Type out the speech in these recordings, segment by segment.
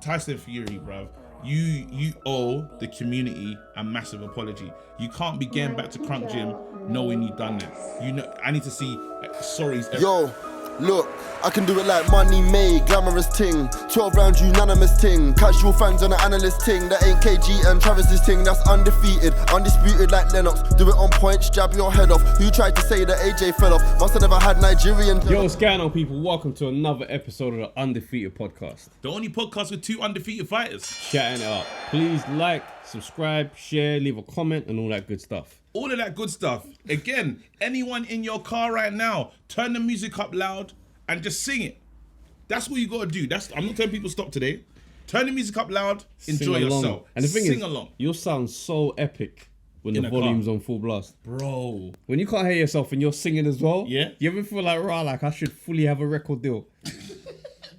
Tyson Fury, bruv. You owe the community a massive apology. You can't be getting back to Crunk Gym knowing you've done that. You know, I need to see sorries. Yo, look, I can do it like money made, glamorous ting. 12 round unanimous ting. Casual fans on the analyst ting. That ain't KG and Travis's ting. That's undefeated, undisputed like Lennox. Do it on points, jab your head off. Who tried to say that AJ fell off? Must have never had Nigerian. Yo, what's going on, people? Welcome to another episode of the Undefeated Podcast. The only podcast with 2 undefeated fighters. Chatting it up. Please like, subscribe, share, leave a comment, and all that good stuff. All of that good stuff. Again, anyone in your car right now, turn the music up loud and just sing it. That's what you gotta do. I'm not telling people stop today. Turn the music up loud, enjoy yourself. And the thing sing is, along. you'll sound so epic when In the a volume's car. on full blast. Bro. When you can't hear yourself and you're singing as well, Yeah. You ever feel like, like I should fully have a record deal?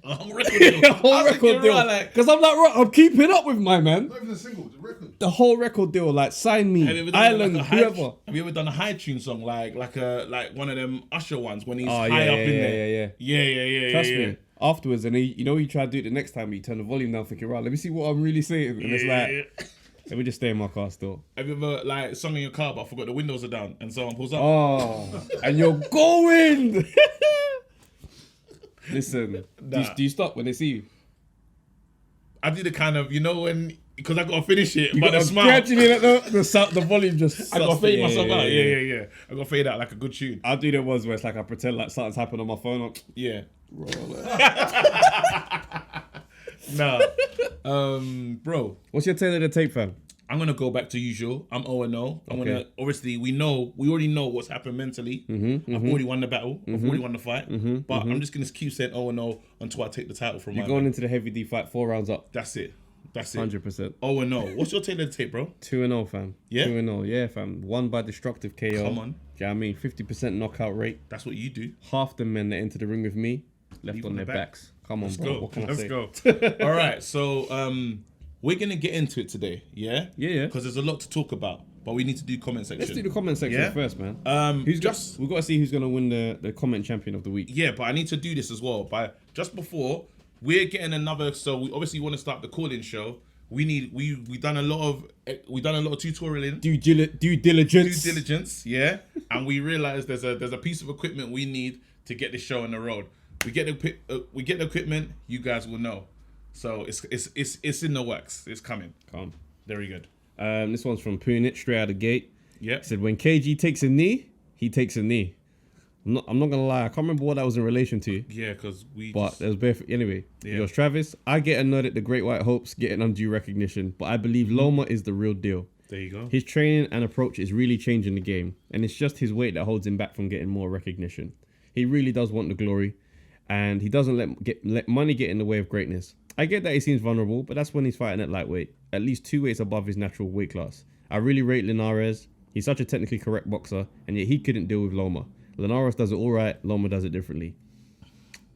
A whole record deal. A whole record deal. Because I'm like, right, I'm keeping up with my man. Not even a single, the record. The whole record deal, like sign me, Island, whoever. Have you ever done a high tune song like one of them Usher ones when he's Oh, high yeah, up in there? yeah. Trust me. Afterwards, and you try to do it the next time, you turn the volume down, thinking, right, let me see what I'm really saying. And it's like, let me just stay in my car still. Have you ever like sung in your car but forgot the windows are down and someone pulls up? Oh, and you're going. Listen, do you stop when they see you? I do the kind of, when, because I gotta finish it, You but the gotta smile. gradually let the volume just. I gotta starts to- fade myself out. Yeah. I gotta fade out like a good tune. I'll do the ones where it's like I pretend like something's happened on my phone. Yeah. Nah. Bro, What's your tail of the tape, fam? I'm gonna go back to usual. I'm 0-0. I'm gonna, obviously, we already know what's happened mentally. I've already won the battle. I've already won the fight. But I'm just gonna keep saying 0-0 until I take the title from You're my going man. into the heavy D fight 4 rounds up. That's it. 100%. 0-0. What's your tail of the tape, bro? 2-0, fam. Yeah? 2-0, yeah, fam. Won by destructive KO. Come on. Do you know what I mean? 50% knockout rate. That's what you do. Half the men that enter the ring with me left Leave on on their the back. backs. Come on, Let's bro. go. What can I say? go. All right. So we're gonna get into it today. Yeah. Yeah. Because there's a lot to talk about, but we need to do comment section. Let's do the comment section Yeah? first, man. We've We've got to see who's going to win the comment champion of the week. Yeah, but I need to do this as well. But just before we're getting another, so we obviously want to start the call-in show. We done a lot of tutorialing, Due diligence. due diligence, yeah, and we realized there's a piece of equipment we need to get this show on the road. We get the equipment, you guys will know. So it's in the works. It's coming. Calm. Very good. This one's from Punit, straight out of the gate. Yeah. He said, when KG takes a knee, he takes a knee. I'm not gonna lie, I can't remember what that was in relation to. Yeah, because But there was barefoot. Anyway, Yeah. Yours Travis, I get annoyed at the Great White Hopes getting undue recognition, but I believe Loma is the real deal. There you go. His training and approach is really changing the game, and it's just his weight that holds him back from getting more recognition. He really does want the glory, and he doesn't let money get in the way of greatness. I get that he seems vulnerable, but that's when he's fighting at lightweight, at least 2 weights above his natural weight class. I really rate Linares. He's such a technically correct boxer, and yet he couldn't deal with Loma. Linares does it all right, Loma does it differently.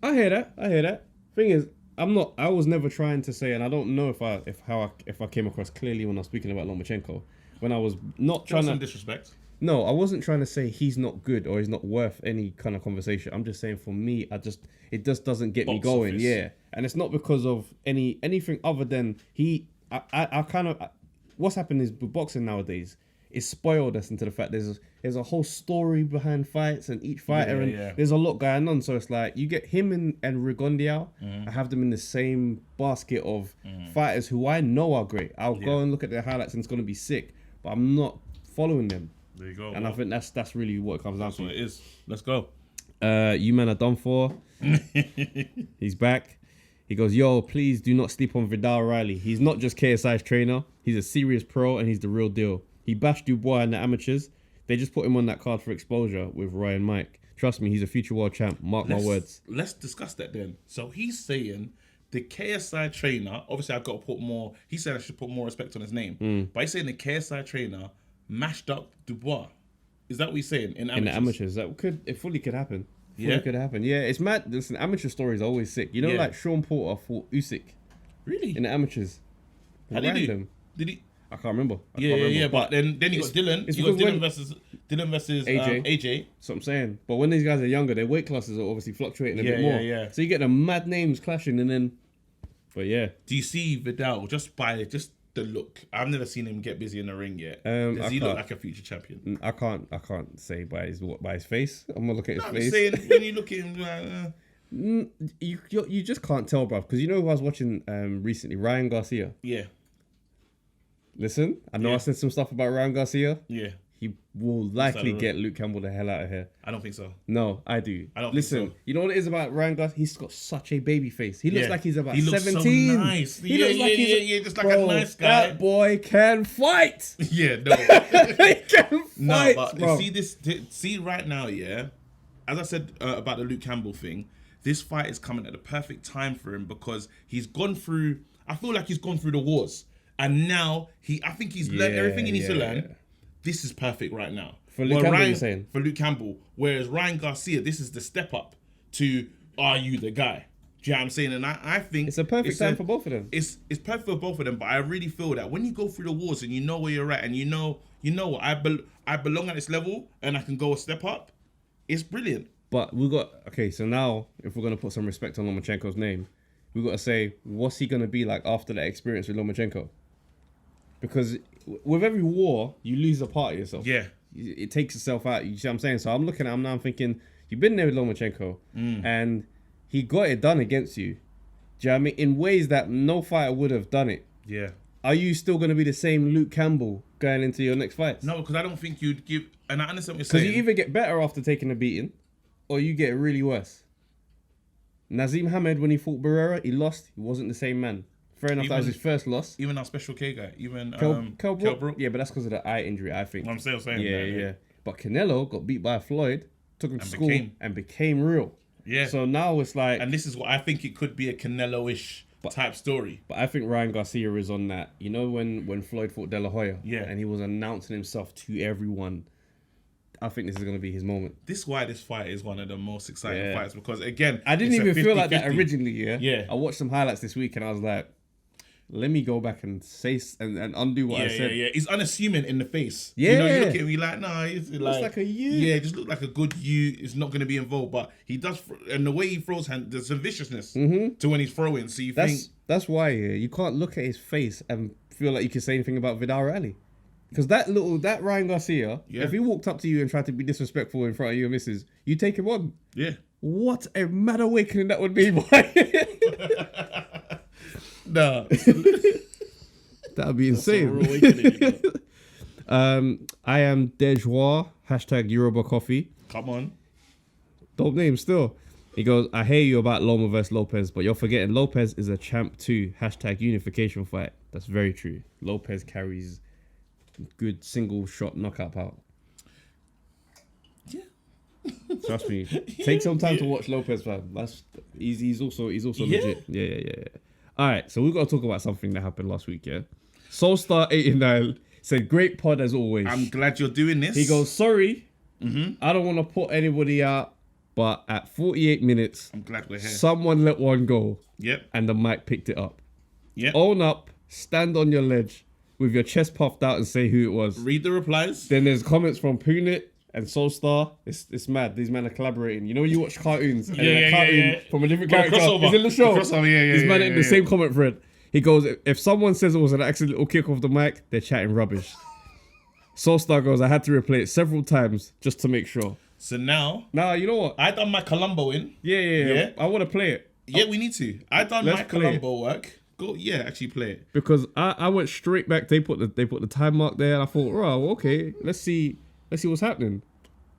I hear that. Thing is, I was never trying to say, and I don't know if I came across clearly when I was speaking about Lomachenko, when I was not trying That's some to. disrespect. No, I wasn't trying to say he's not good or he's not worth any kind of conversation. I'm just saying for me, it just doesn't get me Box going. office. Yeah, and it's not because of anything other than I kind of what's happened is with boxing nowadays, it's spoiled us into the fact there's a whole story behind fights and each fighter and there's a lot going on. So it's like you get him and Rigondeaux, I have them in the same basket of fighters who I know are great. I'll go and look at their highlights and it's gonna be sick, but I'm not following them. There you go. And I think that's really what it comes down that's what to. it is. Let's go. You man are done for. He's back. He goes, yo, please do not sleep on Vidal Riley. He's not just KSI's trainer. He's a serious pro and he's the real deal. He bashed Dubois in the amateurs. They just put him on that card for exposure with Roy and Mike. Trust me, he's a future world champ. Mark my words. Let's discuss that then. So he's saying the KSI trainer, obviously I've got to put more, he said I should put more respect on his name. But he's saying the KSI trainer mashed up Dubois. Is that what he's saying? In In the amateurs. It fully could happen. Yeah? Could happen. Yeah, it's mad. Listen, amateur stories are always sick. You know, Yeah. like Sean Porter fought Usyk Really? in the amateurs. How did he? Random. Did he? I can't remember. Yeah. But then you got Dylan. it's You got because Dylan versus AJ. AJ. That's what I'm saying. But when these guys are younger, their weight classes are obviously fluctuating a bit more. Yeah. So you get the mad names clashing, and then But yeah. Do you see Vidal just the look? I've never seen him get busy in the ring yet. Does he look like a future champion? I can't say by his face. I'm gonna look at his face. I'm saying when you look at him, you just can't tell, bruv. Because you know who I was watching recently, Ryan Garcia. Yeah. Listen, I know I said some stuff about Ryan Garcia. Yeah. He will likely get Luke Campbell the hell out of here. I don't think so. No, I do. I don't Listen, think so. You know what it is about Ryan Garcia? He's got such a baby face. He looks like he's about 17. He looks so nice. He looks like he's just like a nice guy. That boy can fight. Yeah, no. He can fight, No, but bro. see right now, yeah. As I said about the Luke Campbell thing, this fight is coming at the perfect time for him because he's gone through. I feel like he's gone through the wars, and now I think he's learned everything he needs to learn. Yeah. This is perfect right now. For Luke Campbell, you're saying? For Luke Campbell. Whereas Ryan Garcia, this is the step up to, are you the guy? Do you know what I'm saying? And I think... It's a perfect time for both of them. It's perfect for both of them, but I really feel that when you go through the wars and you know where you're at and you know what, I belong at this level and I can go a step up, it's brilliant. But we got... Okay, so now, if we're going to put some respect on Lomachenko's name, we got to say, what's he going to be like after that experience with Lomachenko? Because with every war, you lose a part of yourself. Yeah. It takes itself out. You see what I'm saying? So I'm looking at him now, I'm thinking, you've been there with Lomachenko, and he got it done against you. Do you know what I mean? In ways that no fighter would have done it. Yeah. Are you still going to be the same Luke Campbell going into your next fight? No, because I don't think you'd give... And I understand what you're saying. Because you either get better after taking a beating, or you get really worse. Nazim Hamed, when he fought Barrera, he lost. He wasn't the same man. Fair enough, that was his first loss. Even our Special K guy, even Kell Brook. Yeah, but that's because of the eye injury, I think. I'm still saying yeah, that. Yeah. But Canelo got beat by Floyd, took him to school, and became real. Yeah. So now it's like... And this is what I think it could be, a Canelo-ish type story. But I think Ryan Garcia is on that. You know when Floyd fought De La Hoya? Yeah. And he was announcing himself to everyone. I think this is going to be his moment. This is why this fight is one of the most exciting fights. Because, again... I didn't even feel like that originally, Yeah. I watched some highlights this week and I was like... Let me go back and say and undo what I said. Yeah. He's unassuming in the face. Yeah. You know, you look at him, you're like, nah, he's like a you. Yeah, just look like a good you. Is not going to be involved, but he does. And the way he throws hand, there's some viciousness to when he's throwing. So that's why you can't look at his face and feel like you can say anything about Vidal Rally. Because that Ryan Garcia, if he walked up to you and tried to be disrespectful in front of your missus, you take him on. Yeah. What a mad awakening that would be, boy. Nah. That would be insane. I am Dejois, # Yoruba Coffee. Come on. Dope name still. He goes, I hear you about Loma versus Lopez, but you're forgetting Lopez is a champ too. # unification fight. That's very true. Lopez carries good single shot knockout power. Yeah. Trust me. Take some time to watch Lopez, man. He's also legit. Yeah. All right, so we've got to talk about something that happened last week, yeah? Soulstar89 said, great pod as always. I'm glad you're doing this. He goes, sorry, I don't want to put anybody out, but at 48 minutes, I'm glad we're here. Someone let one go. Yep. And the mic picked it up. Yep. Own up, stand on your ledge with your chest puffed out and say who it was. Read the replies. Then there's comments from Punit and Soulstar. It's mad. These men are collaborating. You know when you watch cartoons and a cartoon from a different character is in the show. These men are in the same comment thread. He goes, if someone says it was an accidental kick off the mic, they're chatting rubbish. Soulstar goes, I had to replay it several times just to make sure. So now, you know what? I done my Columbo in. Yeah. I want to play it. Yeah, we need to. I done my Columbo work. Go, actually play it. Because I went straight back. They put the time mark there, and I thought, oh, okay, let's see what's happening.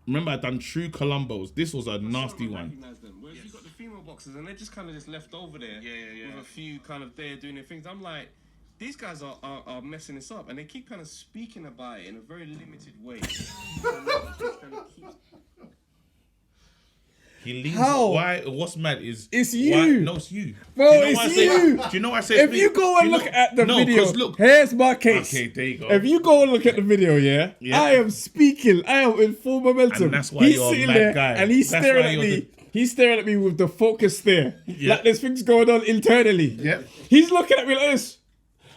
Remember, I done true Columbos. This was a nasty one. Whereas you got the female boxers, and they're just kind of just left over there. With a few kind of there doing their things. I'm like, these guys are messing this up, and they keep kind of speaking about it in a very limited way. He leaves. How? Why? What's mad is it's you. No, it's you. Bro, it's you. Do you know what I say? If you go and look at the video, look, here's my case. Okay, there you go. If you go and look at the video, I am speaking. I am in full momentum. And that's why he's you're sitting a mad there guy. and he's staring at me. He's staring at me with the focus stare. Like there's things going on internally. Yep. He's looking at me like this.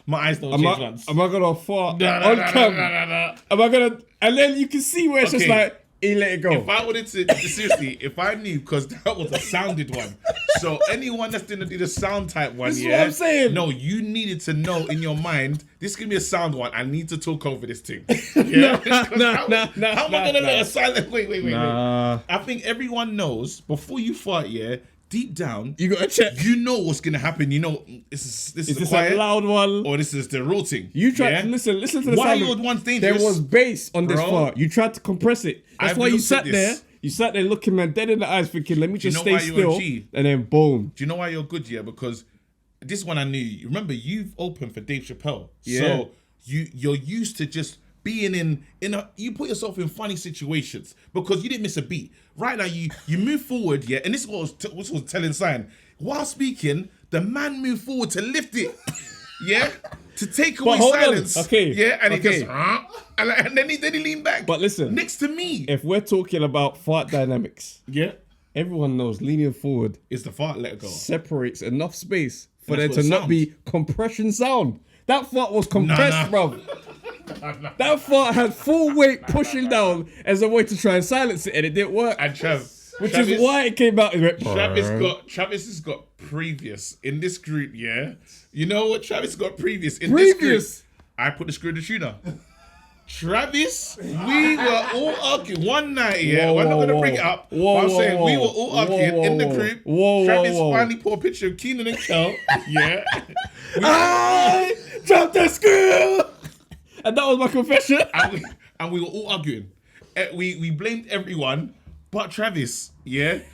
My eyes don't change once. Am I gonna fart on cam? No. Am I gonna? And then you can see where it's just like, He let it go. If I wanted to, seriously, if I knew, because that was a sounded one. So anyone that's going to do the sound type one, This is what I'm saying. No, you needed to know in your mind, this give me a sound one. I need to talk over this thing. Yeah? How am I going to let a silent... Wait. I think everyone knows, before you fart, deep down, You got to check. you know what's going to happen. You know, this is Is this quiet, a loud one? or this is the real thing. You tried to listen to the Why sound. your one's dangerous? There was bass on this Bro. part. You tried to compress it. That's I've why you looked sat at there. this. You sat there looking man dead in the eyes, thinking, "Let me just know stay why you're a still," G? and then boom. Do you know why you're good, Because this one I knew. Remember, you've opened for Dave Chappelle, Yeah. so you're used to just being in a. You put yourself in funny situations because you didn't miss a beat. Right now, you move forward, and this is what was telling sign. While speaking, the man moved forward to lift it, to take away hold on. silence, Okay. and he Okay. just and then he leaned back. But listen, next to me, if we're talking about fart dynamics, yeah, everyone knows leaning forward it's the fart. Let it go. separates enough space for And there that's to what not sounds. be compression sound. That fart was compressed, Nah. bro. That fart had full weight pushing down as a way to try and silence it, and it didn't work. And Which Travis, is why it came out. It went, Travis has got previous in this group, You know what Travis got previous in Previous? this group? I put the screw in the tuner. Travis, we were all arguing one night, Whoa, we're not whoa, gonna bring whoa. it up. Whoa, but I'm whoa, saying we whoa. were all Whoa, arguing whoa, in the whoa. group. Whoa, Travis whoa. finally put a picture of Keenan and Kel. I dropped the screw, and that was my confession. and we were all arguing. We blamed everyone but Travis,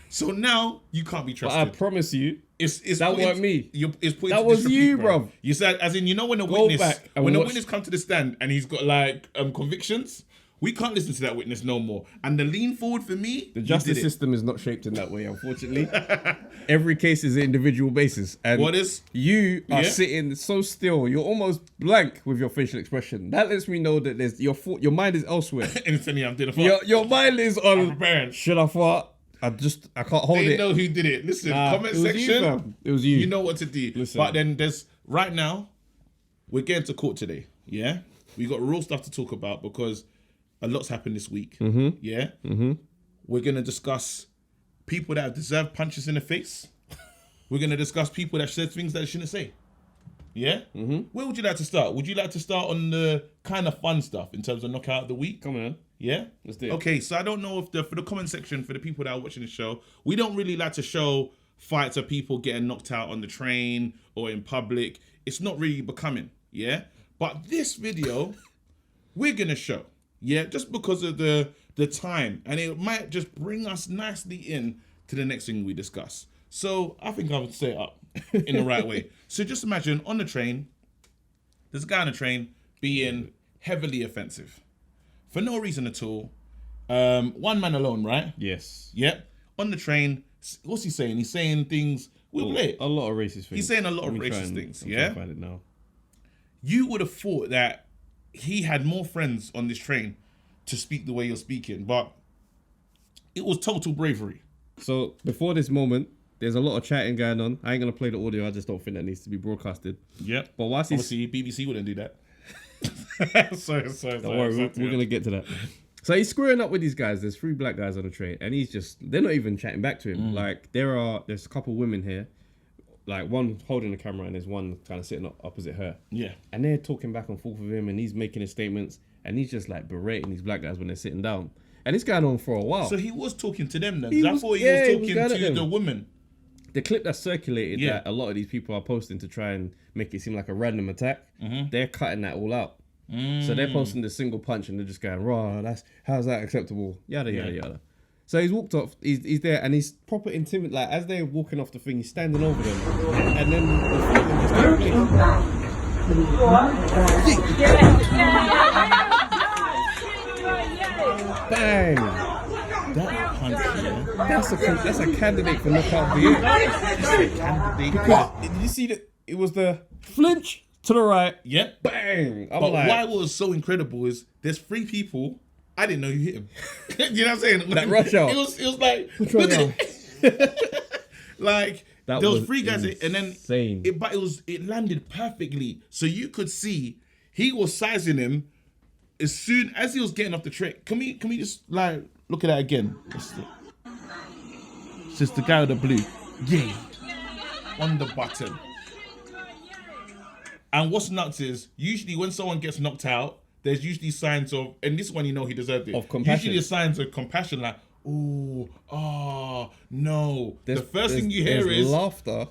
So now you can't be But trusted. I promise you, It's that put weren't into- me. It's put That into was disrepute, you, bro. bruv. You said, as in, when a Go witness, back and when a watch- witness come to the stand and he's got like convictions, we can't listen to that witness no more. And the lean forward for me, the justice system is not shaped in that way, unfortunately. Every case is an individual basis, and What is- you are Yeah. sitting so still. You're almost blank with your facial expression. That lets me know that there's your mind is elsewhere. Instantly, I'm doing a fart. Your mind is on. preparing. Should I fart? I can't hold They it. know who did it. Listen, Nah, comment it was you, section. fam. It was you. You know what to do. Listen. But then right now, we're getting to court today. Yeah, we got real stuff to talk about because a lot's happened this week. Mm-hmm. Yeah. Mm-hmm. We're gonna discuss people that have deserved punches in the face. We're gonna discuss people that said things that they shouldn't say. Yeah. Mm-hmm. Where would you like to start? Would you like to start on the kind of fun stuff in terms of knockout of the week? Come on. Yeah? Let's do it. Okay, so I don't know if for the comment section, for the people that are watching the show, we don't really like to show fights of people getting knocked out on the train or in public. It's not really becoming, But this video, we're going to show, just because of the time. And it might just bring us nicely in to the next thing we discuss. So I think I would set it up in the right way. So just imagine on the train, there's a guy on the train being heavily offensive. For no reason at all. One man alone, right? Yes. Yep. On the train, what's he saying? He's saying things. We'll play it. A lot of racist things. He's saying a lot of Let me try racist and- things, I'm trying yeah? to find it now. You would have thought that he had more friends on this train to speak the way you're speaking, but it was total bravery. So before this moment, there's a lot of chatting going on. I ain't gonna play the audio. I just don't think that needs to be broadcasted. Yep. But whilst he's Obviously, BBC wouldn't do that. sorry. Don't worry, we're gonna get to that. So he's screwing up with these guys. There's 3 black guys on the train, and they're not even chatting back to him. Like there's a couple women here, like one holding the camera and there's one kind of sitting opposite her. Yeah. And they're talking back and forth with him, and he's making his statements, and he's just like berating these black guys when they're sitting down. And it's going on for a while. So he was talking to them then. He 'cause I was- thought he yeah, was he was talking going at to them. the woman. The clip that's circulated Yeah. that a lot of these people are posting to try and make it seem like a random attack, they're cutting that all out. So they're posting the single punch and they're just going, raw, how's that acceptable? Yada, yada, yada. So he's walked off, he's there, and he's proper intimate. Like, as they're walking off the thing, he's standing over them. And then the three of them just go, bang! That punch, That's a candidate for knockout of the year. Because, did you see that? It was the flinch to the right, Yep. bang! I'm But like, why was so incredible is there's 3 people. I didn't know you hit him. You know what I'm saying? That rush out. It was like, one look at it. Like That there was was 3 guys, and then insane. it landed perfectly. So you could see he was sizing him as soon as he was getting off the train. Can we just like Look at that again. It's just the guy with the blue. Yeah. On the button. And what's nuts is, usually when someone gets knocked out, there's usually signs of, and this one you know he deserved it. Of compassion. Usually the signs of compassion, like, oh, no. The first thing you hear is laughter.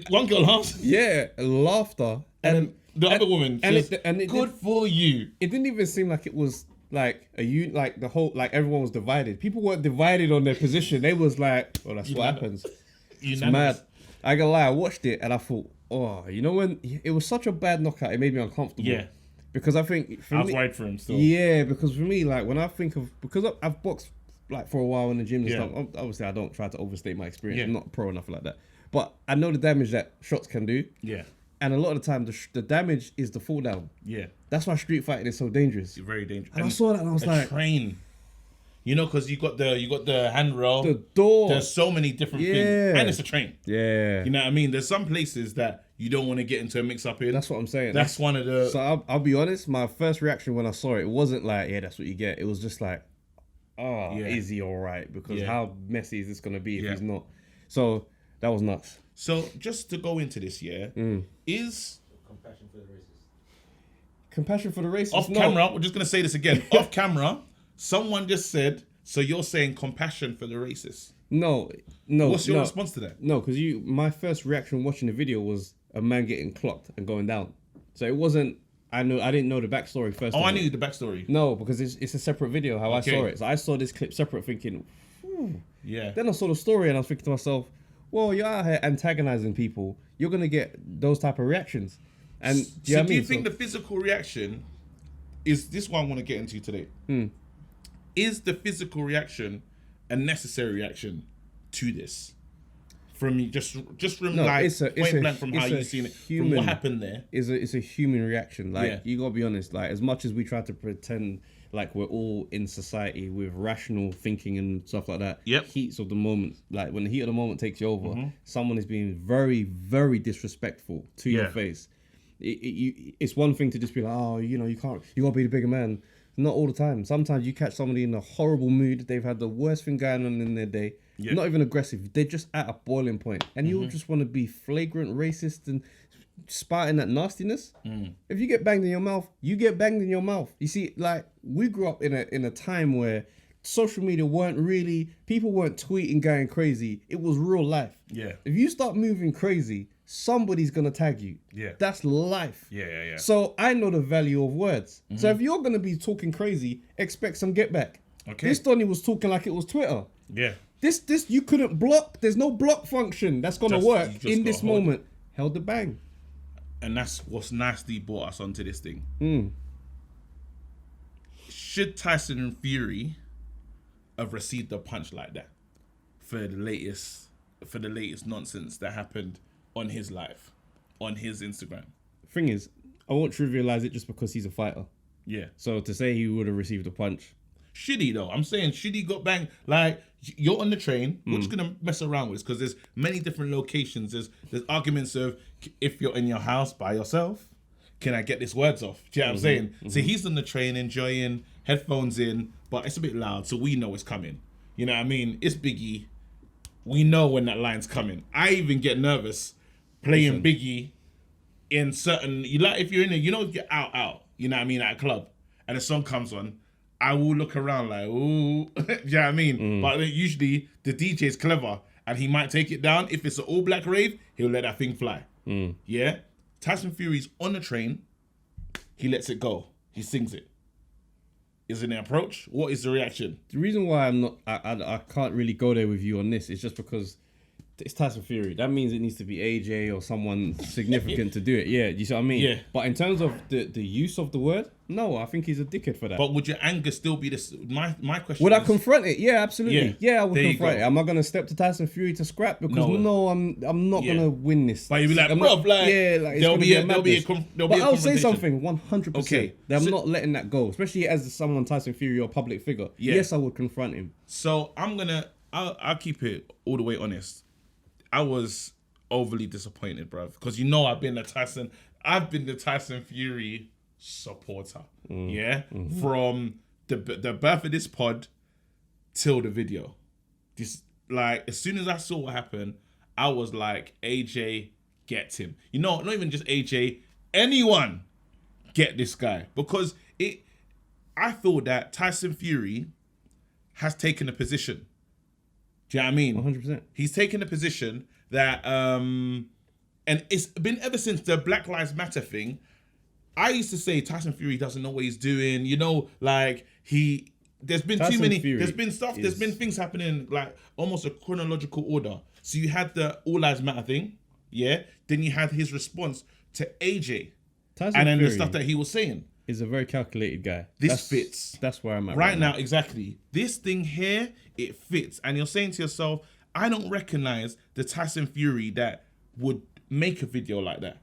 One girl laughs. Yeah, laughter. And the other woman just, good for you. It didn't even seem like it was like the whole, like everyone was divided. People weren't divided on their position. They was like, well, that's what happens. It's mad. I ain't gonna lie, I watched it and I thought, oh, you know, when it was such a bad knockout, it made me uncomfortable. Yeah. Because I think I was worried for him still. Yeah, because for me, like when I think of, because I've boxed like for a while in the gym and stuff. Obviously, I don't try to overstate my experience. I'm not pro or nothing like that. But I know the damage that shots can do. Yeah. And a lot of the time, the damage is the fall down. Yeah. That's why street fighting is so dangerous. It's very dangerous. And I saw that and I was like, train. You know, because you got the handrail, the door. There's so many different things, and it's a train. Yeah. You know what I mean? There's some places that you don't want to get into a mix-up in. That's what I'm saying. That's one of the... So I'll be honest, my first reaction when I saw it wasn't like, yeah, that's what you get. It was just like, is he all right? Because how messy is this going to be if he's not? So that was nuts. So just to go into this, is... Compassion for the racist. Compassion for the racist? Off camera, we're just going to say this again. Off camera, someone just said, so you're saying compassion for the racist? No. What's your response to that? No, because my first reaction watching the video was a man getting clocked and going down. So it wasn't, I didn't know the backstory first. I knew the backstory. No, because it's a separate video how I saw it. So I saw this clip separate thinking, yeah. Then I saw the story and I was thinking to myself, well, you're out here antagonizing people. You're going to get those type of reactions. And do you think the physical reaction is this one I want to get into today? Is the physical reaction a necessary reaction to this? From you, just from point blank from how you've seen it, from what happened there. It's a human reaction. Like you gotta be honest. Like as much as we try to pretend like we're all in society with rational thinking and stuff like that. Heats of the moment, like when the heat of the moment takes you over, someone is being very, very disrespectful to your face. It's one thing to just be like, oh, you know, you gotta be the bigger man. Not all the time. Sometimes you catch somebody in a horrible mood. They've had the worst thing going on in their day. Not even aggressive. They're just at a boiling point. And you just want to be flagrant racist and spouting that nastiness. If you get banged in your mouth, you get banged in your mouth. You see, like, we grew up in a time where social media people weren't tweeting going crazy. It was real life. Yeah. If you start moving crazy, somebody's gonna tag you. Yeah. That's life. Yeah. So I know the value of words. So if you're gonna be talking crazy, expect some get back. Okay. This Donny was talking like it was Twitter. Yeah. This you couldn't block. There's no block function that's gonna work in this moment. Held the bang. And that's what's nicely brought us onto this thing. Should Tyson and Fury have received a punch like that for the latest nonsense that happened on his live, on his Instagram? Thing is, I won't trivialize it just because he's a fighter. Yeah. So to say he would have received a punch. Should he though? I'm saying, should he got banged? Like, you're on the train, we're just gonna mess around with this because there's many different locations. There's arguments of, if you're in your house by yourself, can I get these words off? Do you know what I'm saying? So he's on the train enjoying, headphones in, but it's a bit loud, so we know it's coming. You know what I mean? It's Biggie. We know when that line's coming. I even get nervous playing Biggie in certain, if you're in it, if you're out, you know what I mean, at a club, and a song comes on, I will look around like, ooh, do you know what I mean? But usually the DJ is clever and he might take it down. If it's an all black rave, he'll let that thing fly. Yeah? Tyson Fury's on the train, he lets it go. He sings it. Is it an approach? What is the reaction? The reason why I can't really go there with you on this is just because it's Tyson Fury. That means it needs to be AJ or someone significant to do it. Yeah, you see what I mean? Yeah. But in terms of the use of the word, no, I think he's a dickhead for that. But would your anger still be this? My question would is, I confront it? Yeah, absolutely. Yeah, I would confront it. Am I going to step to Tyson Fury to scrap? Because no I'm not going to win this. But you'll be like, there'll be a But I'll say something 100%. Okay. I'm not letting that go, especially as someone Tyson Fury or a public figure. Yeah. Yes, I would confront him. So I'll keep it all the way honest. I was overly disappointed, bruv, because I've been the Tyson Fury supporter. From the birth of this pod till the video. This, like, as soon as I saw what happened, I was like, AJ, get him. You know, not even just AJ, anyone get this guy. Because I feel that Tyson Fury has taken a position. Do you know what I mean? 100%. He's taken a position that, and it's been ever since the Black Lives Matter thing. I used to say Tyson Fury doesn't know what he's doing. You know, like there's been Tyson too many, Fury there's been stuff, there's been things happening like almost a chronological order. So you had the All Lives Matter thing, yeah? Then you had his response to AJ. Tyson and then Fury the stuff that he was saying. Is a very calculated guy. This fits. That's where I'm at right now. Exactly. This thing here, it fits. And you're saying to yourself, I don't recognize the Tyson Fury that would make a video like that.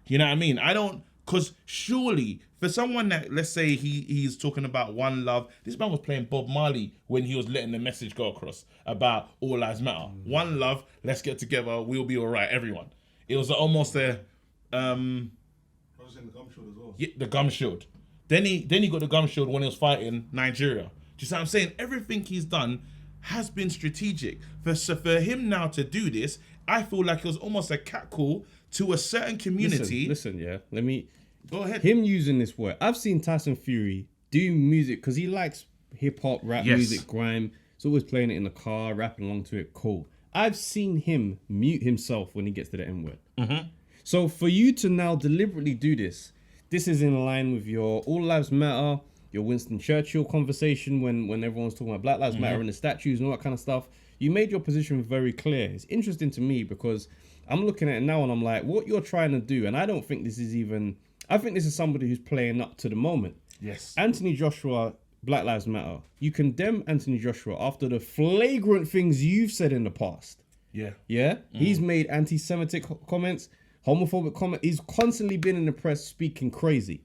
You know what I mean? I don't, because surely for someone that, let's say he's talking about one love, this man was playing Bob Marley when he was letting the message go across about all lives matter. One love, let's get together, we'll be all right, everyone. It was almost a, I was in the gum shield as well. yeah, the gum shield. Then he got the gum shield when he was fighting Nigeria. Do you see what I'm saying? Everything he's done has been strategic. So for him now to do this, I feel like it was almost a catcall to a certain community. Listen, yeah. Let me Go ahead. Him using this word. I've seen Tyson Fury do music because he likes hip hop, rap music, grime. He's always playing it in the car, rapping along to it. Cool. I've seen him mute himself when he gets to the N word. Mm-hmm. So for you to now deliberately do this is in line with your All Lives Matter, your Winston Churchill conversation when everyone's talking about Black Lives Matter and the statues and all that kind of stuff. You made your position very clear. It's interesting to me because I'm looking at it now and I'm like, what you're trying to do, and I don't think this is even, I think this is somebody who's playing up to the moment. Yes. Anthony Joshua, Black Lives Matter. You condemn Anthony Joshua after the flagrant things you've said in the past. Yeah. Yeah? He's made anti-Semitic comments, homophobic comments. He's constantly been in the press speaking crazy.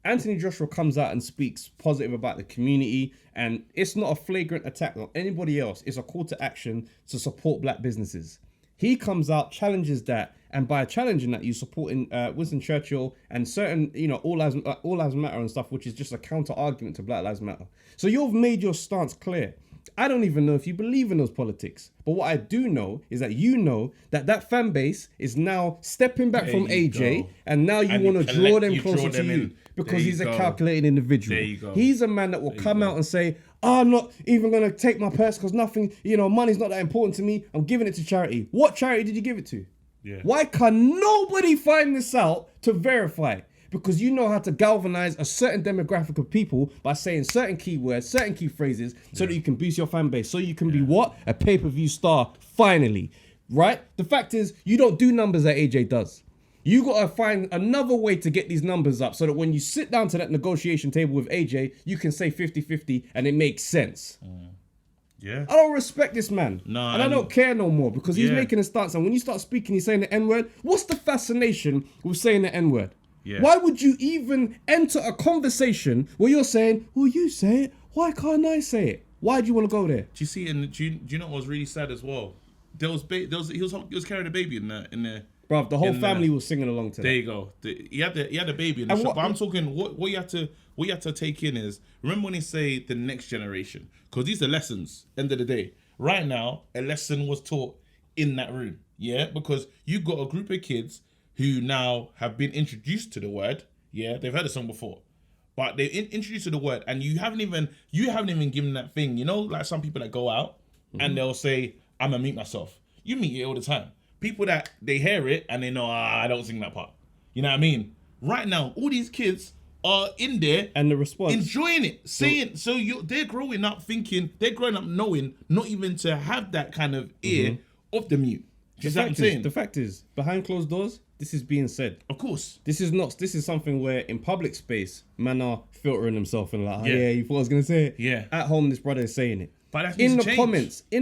Anthony Joshua comes out and speaks positive about the community, and it's not a flagrant attack on anybody else. It's a call to action to support black businesses. He comes out, challenges that, and by challenging that, you supporting Winston Churchill and certain, all lives matter and stuff, which is just a counter argument to Black Lives Matter. So you've made your stance clear. I don't even know if you believe in those politics, but what I do know is that that fan base is now stepping back from AJ, and now you want to draw them closer to you because he's a calculated individual. There you go. He's a man that will come out and say, I'm not even going to take my purse because nothing, money's not that important to me. I'm giving it to charity. What charity did you give it to? Yeah. Why can nobody find this out to verify? Because you know how to galvanize a certain demographic of people by saying certain keywords, certain key phrases, so that you can boost your fan base. So you can be what? A pay-per-view star, finally. Right? The fact is, you don't do numbers that AJ does. You got to find another way to get these numbers up so that when you sit down to that negotiation table with AJ, you can say 50-50 and it makes sense. Yeah. I don't respect this man. No, and I don't care no more because he's Yeah. making a stance. And when you start speaking, he's saying the N-word. What's the fascination with saying the N-word? Yeah. Why would you even enter a conversation where you're saying, well, you say it. Why can't I say it? Why do you want to go there? Do you see? And do you know what was really sad as well? He was carrying a baby in the. Bruv, the whole in the- family was singing along to that. There you go. He had a baby in the And shop. what- But I'm talking what you have to take in is, remember when they say the next generation, because these are lessons. End of the day, right now a lesson was taught in that room. Yeah, because you got a group of kids who now have been introduced to the word. Yeah, they've heard the song before, but they're introduced to the word, and you haven't even given that thing. Like some people that go out and they'll say, "I'm gonna meet myself." You meet it all the time. People that they hear it and they know, I don't sing that part. You know what I mean? Right now, all these kids are in there And the response. enjoying it, saying they're growing up knowing not even to have that kind of ear of the mute. Do you see what I'm saying? The fact is, behind closed doors, this is being said. Of course. This is something where in public space, man are filtering himself and like, Yeah. you thought I was gonna say it. Yeah. At home, this brother is saying it. But that in needs the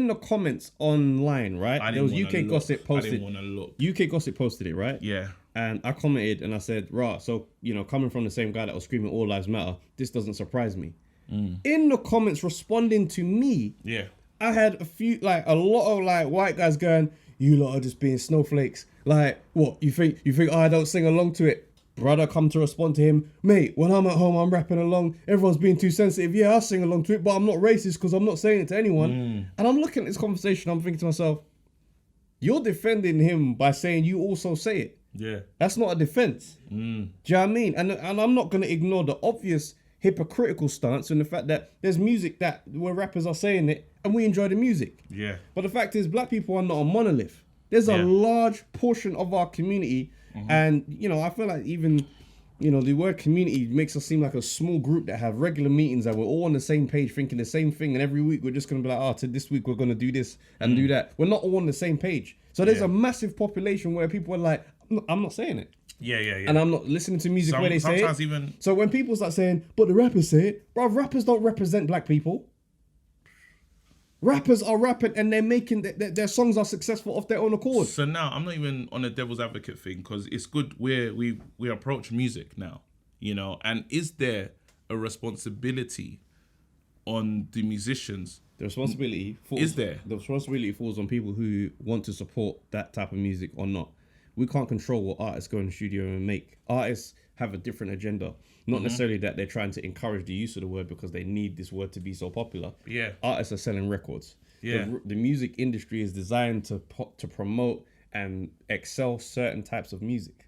to comments, online, right? I There was didn't UK wanna look. Gossip posted. I didn't wanna look. UK Gossip posted it, right? Yeah. And I commented and I said, right, so, coming from the same guy that was screaming all lives matter, this doesn't surprise me. In the comments responding to me, Yeah. I had a lot of white guys going, you lot are just being snowflakes. Like, what, you think I don't sing along to it? Brother come to respond to him, mate, when I'm at home, I'm rapping along. Everyone's being too sensitive. Yeah, I'll sing along to it, but I'm not racist because I'm not saying it to anyone. And I'm looking at this conversation, I'm thinking to myself, you're defending him by saying you also say it. Yeah. That's not a defense. Do you know what I mean? And I'm not going to ignore the obvious hypocritical stance and the fact that there's music that where rappers are saying it and we enjoy the music. Yeah. But the fact is, black people are not a monolith. There's a large portion of our community, and you know, I feel like even, you know, the word community makes us seem like a small group that have regular meetings and we're all on the same page thinking the same thing, and every week we're just gonna be like, oh, to this week we're gonna do this and do that. We're not all on the same page. So there's a massive population where people are like, I'm not saying it. Yeah. And I'm not listening to music where they say it. Sometimes even... So when people start saying, but the rappers say it, bro, rappers don't represent black people. Rappers are rapping and they're making their songs are successful off their own accord. So now I'm not even on a devil's advocate thing because it's good where we approach music now, you know. And is there a responsibility on the musicians? The responsibility falls, Is there? The responsibility falls on people who want to support that type of music or not. We can't control what artists go in the studio and make. Artists have a different agenda. Not necessarily that they're trying to encourage the use of the word because they need this word to be so popular. Yeah. Artists are selling records. Yeah. The music industry is designed to promote and excel certain types of music.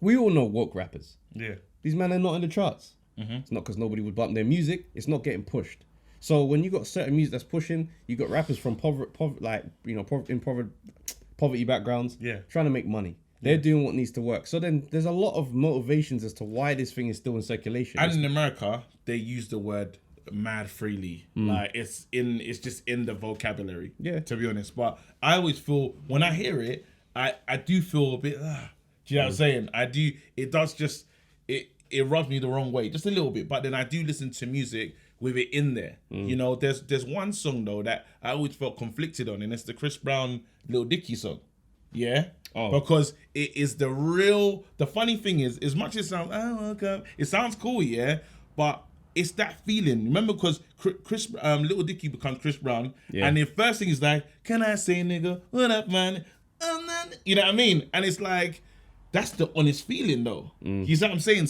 We all know woke rappers. Yeah. These men are not in the charts. It's not because nobody would bump their music. It's not getting pushed. So when you got certain music that's pushing, you got rappers from poverty backgrounds, trying to make money. They're doing what needs to work. So then there's a lot of motivations as to why this thing is still in circulation. And in America, they use the word mad freely. Like it's just in the vocabulary. Yeah. To be honest. But I always feel when I hear it, I do feel a bit do you know what I'm saying? It does just it rubs me the wrong way. Just a little bit. But then I do listen to music with it in there. You know, there's one song though that I always felt conflicted on, and it's the Chris Brown Lil Dicky song. Yeah. Because it is the funny thing is, as much as it sounds, it sounds cool, yeah, but it's that feeling. Remember, because Little Dicky becomes Chris Brown, and the first thing is like, can I say nigga, what up, man? You know what I mean? And it's like, that's the honest feeling though. You see what I'm saying?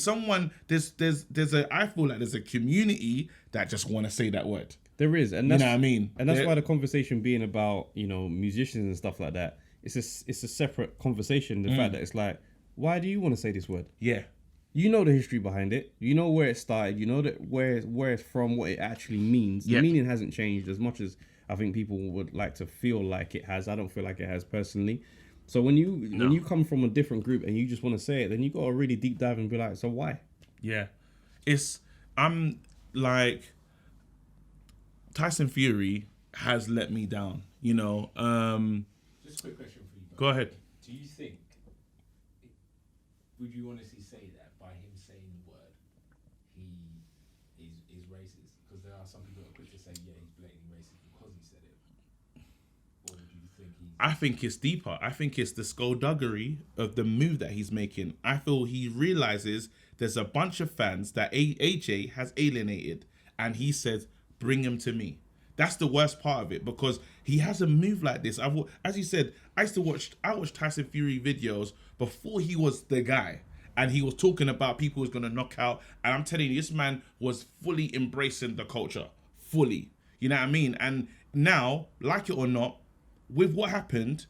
I feel like there's a community that just want to say that word. There is, and you know what I mean? And that's why the conversation being about, you know, musicians and stuff like that, it's a separate conversation. The fact that it's like, why do you want to say this word? Yeah. You know the history behind it. You know where it started. You know that where it's from, what it actually means. The meaning hasn't changed as much as I think people would like to feel like it has. I don't feel like it has personally. So when you come from a different group and you just want to say it, then you got to really deep dive and be like, so why? Yeah. I'm like, Tyson Fury has let me down, you know. Just a quick question for you guys. Go ahead. Do you think, would you honestly say that by him saying the word, he is racist? Because there are some people that are quick to say, yeah, he's blatantly racist because he said it. Or would you think he's... I think it's deeper. I think it's the skullduggery of the move that he's making. I feel he realizes there's a bunch of fans that AJ has alienated, and he says, bring him to me. That's the worst part of it, because he has a move like this. As you said, I watched Tyson Fury videos before he was the guy, and he was talking about people who's gonna knock out. And I'm telling you, this man was fully embracing the culture, fully. You know what I mean? And now, like it or not, with what happened,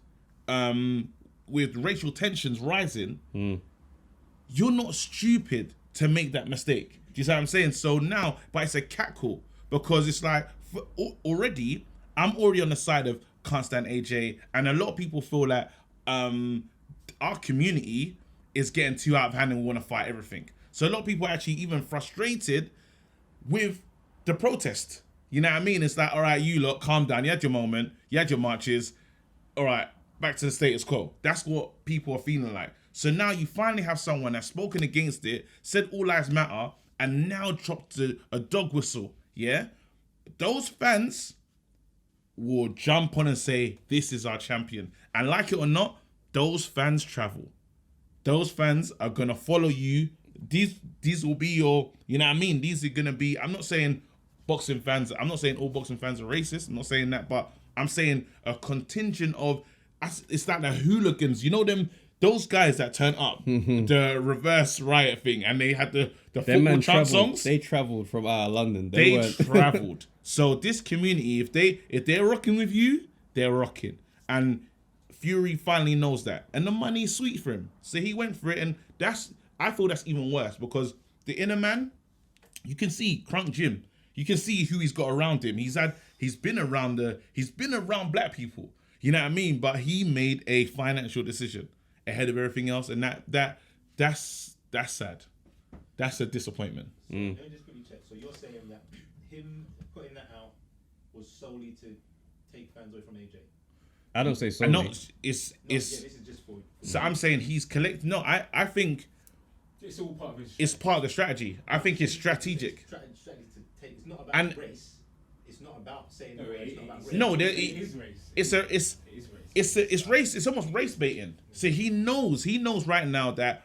with racial tensions rising, you're not stupid to make that mistake. Do you see what I'm saying? So now, but it's a catcall, because it's like, already, I'm already on the side of can't stand AJ, and a lot of people feel like our community is getting too out of hand and we want to fight everything. So a lot of people are actually even frustrated with the protest. You know what I mean? It's like, all right, you lot, calm down. You had your moment. You had your marches. All right, back to the status quo. That's what people are feeling like. So now you finally have someone that's spoken against it, said all lives matter, and now dropped a dog whistle. Yeah? Those fans will jump on and say, this is our champion. And like it or not, those fans travel. Those fans are going to follow you. These will be your, you know what I mean? These are going to be, I'm not saying boxing fans, I'm not saying all boxing fans are racist. I'm not saying that, but I'm saying a contingent of, it's like the hooligans. You know them those guys that turn up, the reverse riot thing, and they had the Them football man chant travelled. songs. They travelled from London. They weren't- travelled. So this community, if they're rocking with you, they're rocking. And Fury finally knows that. And the money is sweet for him. So he went for it. And I feel that's even worse because the inner man, you can see Crunk Jim. You can see who he's got around him. He's been around black people. You know what I mean? But he made a financial decision ahead of everything else. And that's sad. That's a disappointment. Let me just quickly check. So you're saying that him putting that out was solely to take fans away from AJ? I don't say so. I know This is just for. so I'm saying he's collecting. No, I think It's all part of his. it's part of the strategy. I think it's strategic. Strategy to take. It's not about And- race. It's not about saying No, the word. It's not about race. No, there, It is race. it's It is race. race. It's almost race baiting. So he knows right now that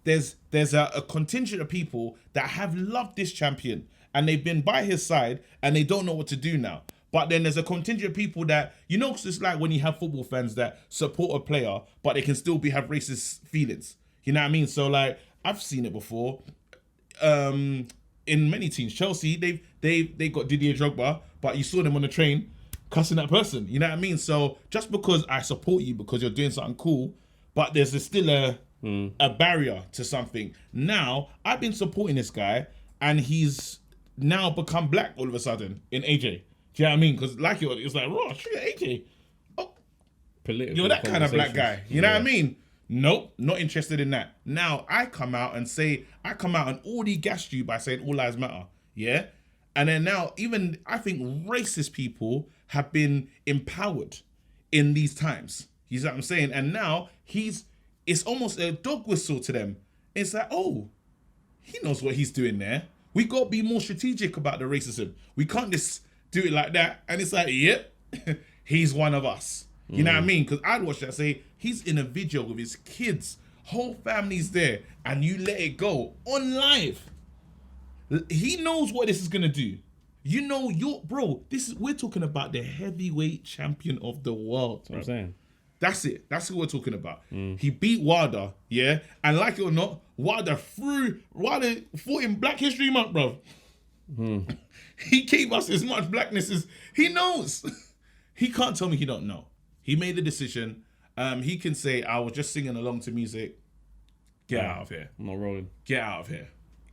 there's a contingent of people that have loved this champion and they've been by his side and they don't know what to do now. But then there's a contingent of people that, you know, it's like when you have football fans that support a player, but they can still have racist feelings. You know what I mean? So like, I've seen it before. In many teams, Chelsea, they got Didier Drogba, but you saw them on the train cussing that person. You know what I mean? So just because I support you because you're doing something cool, but there's still a barrier to something. Now, I've been supporting this guy, and he's now become black all of a sudden in AJ. Do you know what I mean? Because like it was like, raw, sugar AJ. Oh, Political you're that kind of black guy. You know what I Yeah. mean? Nope, not interested in that. Now I come out and already gassed you by saying all lives matter. Yeah? And then now even I think racist people have been empowered in these times. You see what I'm saying? And now it's almost a dog whistle to them. It's like, oh, he knows what he's doing there. We got to be more strategic about the racism. We can't just do it like that. And it's like, yep, he's one of us. You know what I mean? Because I'd watch that, say, he's in a video with his kids, whole family's there, and you let it go on live. He knows what this is going to do. You know, we're talking about the heavyweight champion of the world. That's what I'm saying. That's it. That's what we're talking about. He beat Wilder, yeah? And like it or not, Wilder fought in Black History Month, bro. He gave us as much blackness as he knows. He can't tell me he don't know. He made the decision. He can say, I was just singing along to music. Get out of here. I'm not rolling. Get out of here.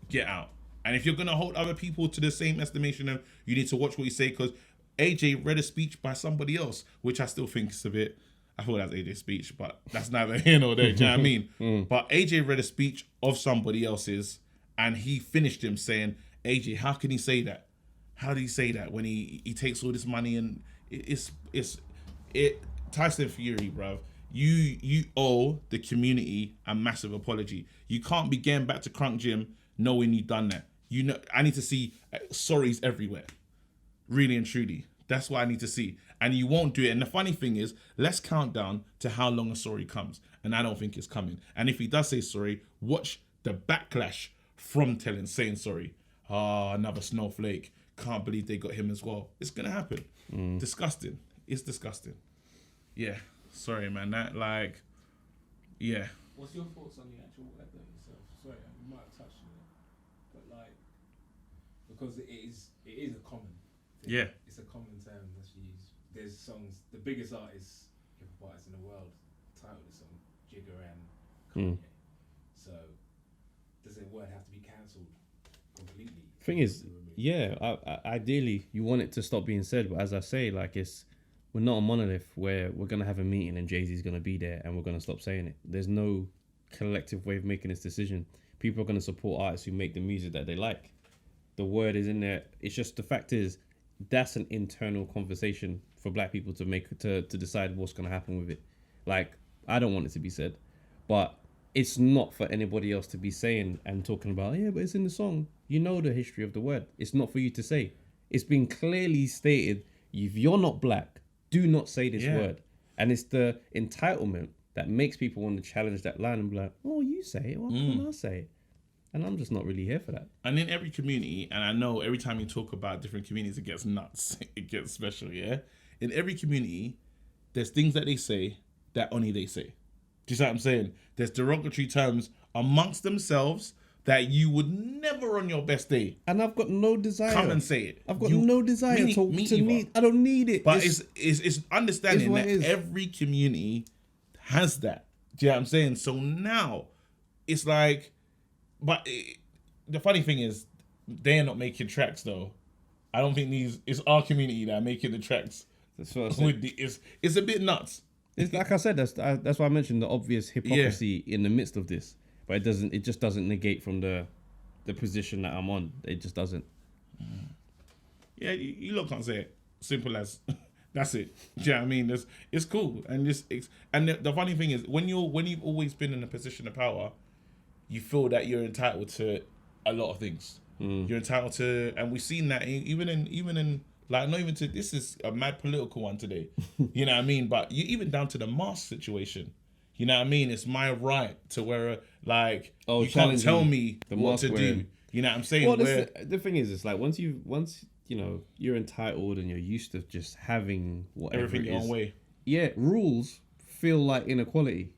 Get out. And if you're going to hold other people to the same estimation, you need to watch what you say, because AJ read a speech by somebody else, which I still think is a bit... I thought that was AJ's speech, but that's neither here nor there. Do you know what I mean? But AJ read a speech of somebody else's, and he finished him saying, AJ, how can he say that? How did he say that when he takes all this money? And it's Tyson Fury, bruv. You owe the community a massive apology. You can't be getting back to Crunk Gym knowing you've done that. You know, I need to see sorries everywhere. Really and truly. That's what I need to see. And you won't do it. And the funny thing is, let's count down to how long a sorry comes. And I don't think it's coming. And if he does say sorry, watch the backlash from saying sorry. Another snowflake. Can't believe they got him as well. It's going to happen. Disgusting. It's disgusting. Yeah. Sorry, man. Yeah. What's your thoughts on the actual word though yourself? Sorry, we might have touched on it, but like, because it is a common thing. Yeah. It's a common term that's used. There's songs, the biggest hip hop artists in the world titled the song Jigger and Kanye. So does the word have to be cancelled completely? Thing is, yeah, ideally you want it to stop being said, but as I say, like, we're not a monolith where we're gonna have a meeting and Jay-Z's gonna be there and we're gonna stop saying it. There's no collective way of making this decision. People are gonna support artists who make the music that they like. The word is in there. It's just, the fact is, that's an internal conversation for black people to make to decide what's gonna happen with it. Like, I don't want it to be said, but it's not for anybody else to be saying and talking about, yeah, but it's in the song. You know the history of the word. It's not for you to say. It's been clearly stated, if you're not black, do not say this word. And it's the entitlement that makes people want to challenge that line and be like, oh, you say it, why can't I say it? And I'm just not really here for that. And in every community, and I know every time you talk about different communities, it gets nuts. It gets special, yeah? In every community, there's things that they say that only they say. Do you see what I'm saying? There's derogatory terms amongst themselves that you would never on your best day And I've got no desire. come and say it. I've got You- no desire me to either. need. I don't need it. But it's understanding what that it is. every community has that. Do you know what I'm saying? So now it's like, the funny thing is, they're not making tracks though. I don't think it's our community that are making the tracks. That's what I said. It's a bit nuts. It's like I said. That's why I mentioned the obvious hypocrisy in the midst of this. But it doesn't. It just doesn't negate from the position that I'm on. It just doesn't. Yeah, you lot can't say it. Simple as that's it. Do you know what I mean? It's cool, and the funny thing is when you've always been in a position of power, you feel that you're entitled to a lot of things. You're entitled to, and we've seen that even in like, not even to, this is a mad political one today. You know what I mean? But even down to the mask situation. You know what I mean? It's my right to wear you can't tell me what to do. You know what I'm saying? Well, the thing is, it's like once you know you're entitled and you're used to just having whatever everything it your is. own way. Yeah, rules feel like inequality.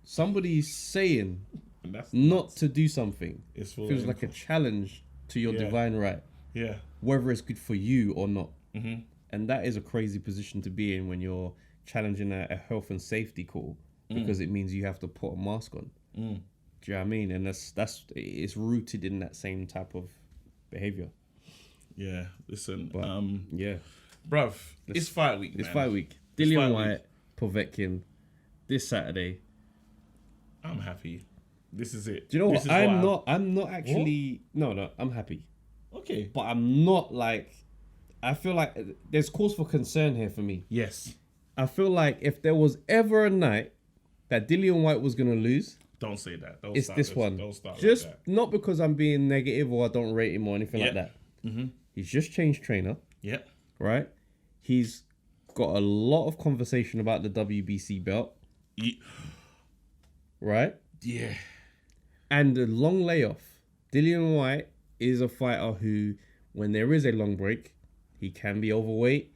Somebody's saying And that's not to do something It's full feels of like a challenge to your Yeah. divine right, Yeah. whether it's good for you or not. Mm-hmm. And that is a crazy position to be in when you're challenging a health and safety call because it means you have to put a mask on. Do you know what I mean? And that's it's rooted in that same type of behavior. Yeah. Listen, But, yeah, bruv, it's fight week. it's man. fight week. It's Dillian fight Whyte, Povetkin, this Saturday. I'm happy. This is it. Do you know This what? is I'm not actually. No, I'm happy. Okay. But I'm not like. I feel like there's cause for concern here for me. Yes. I feel like if there was ever a night that Dillian Whyte was gonna lose, Don't say that. Don't it's start this one. Don't start Just like that. not because I'm being negative or I don't rate him or anything like Yeah. that. Mm-hmm. He's just changed trainer, Yeah. right? He's got a lot of conversation about the WBC belt, right? Yeah. And the long layoff. Dillian Whyte is a fighter who, when there is a long break, he can be overweight.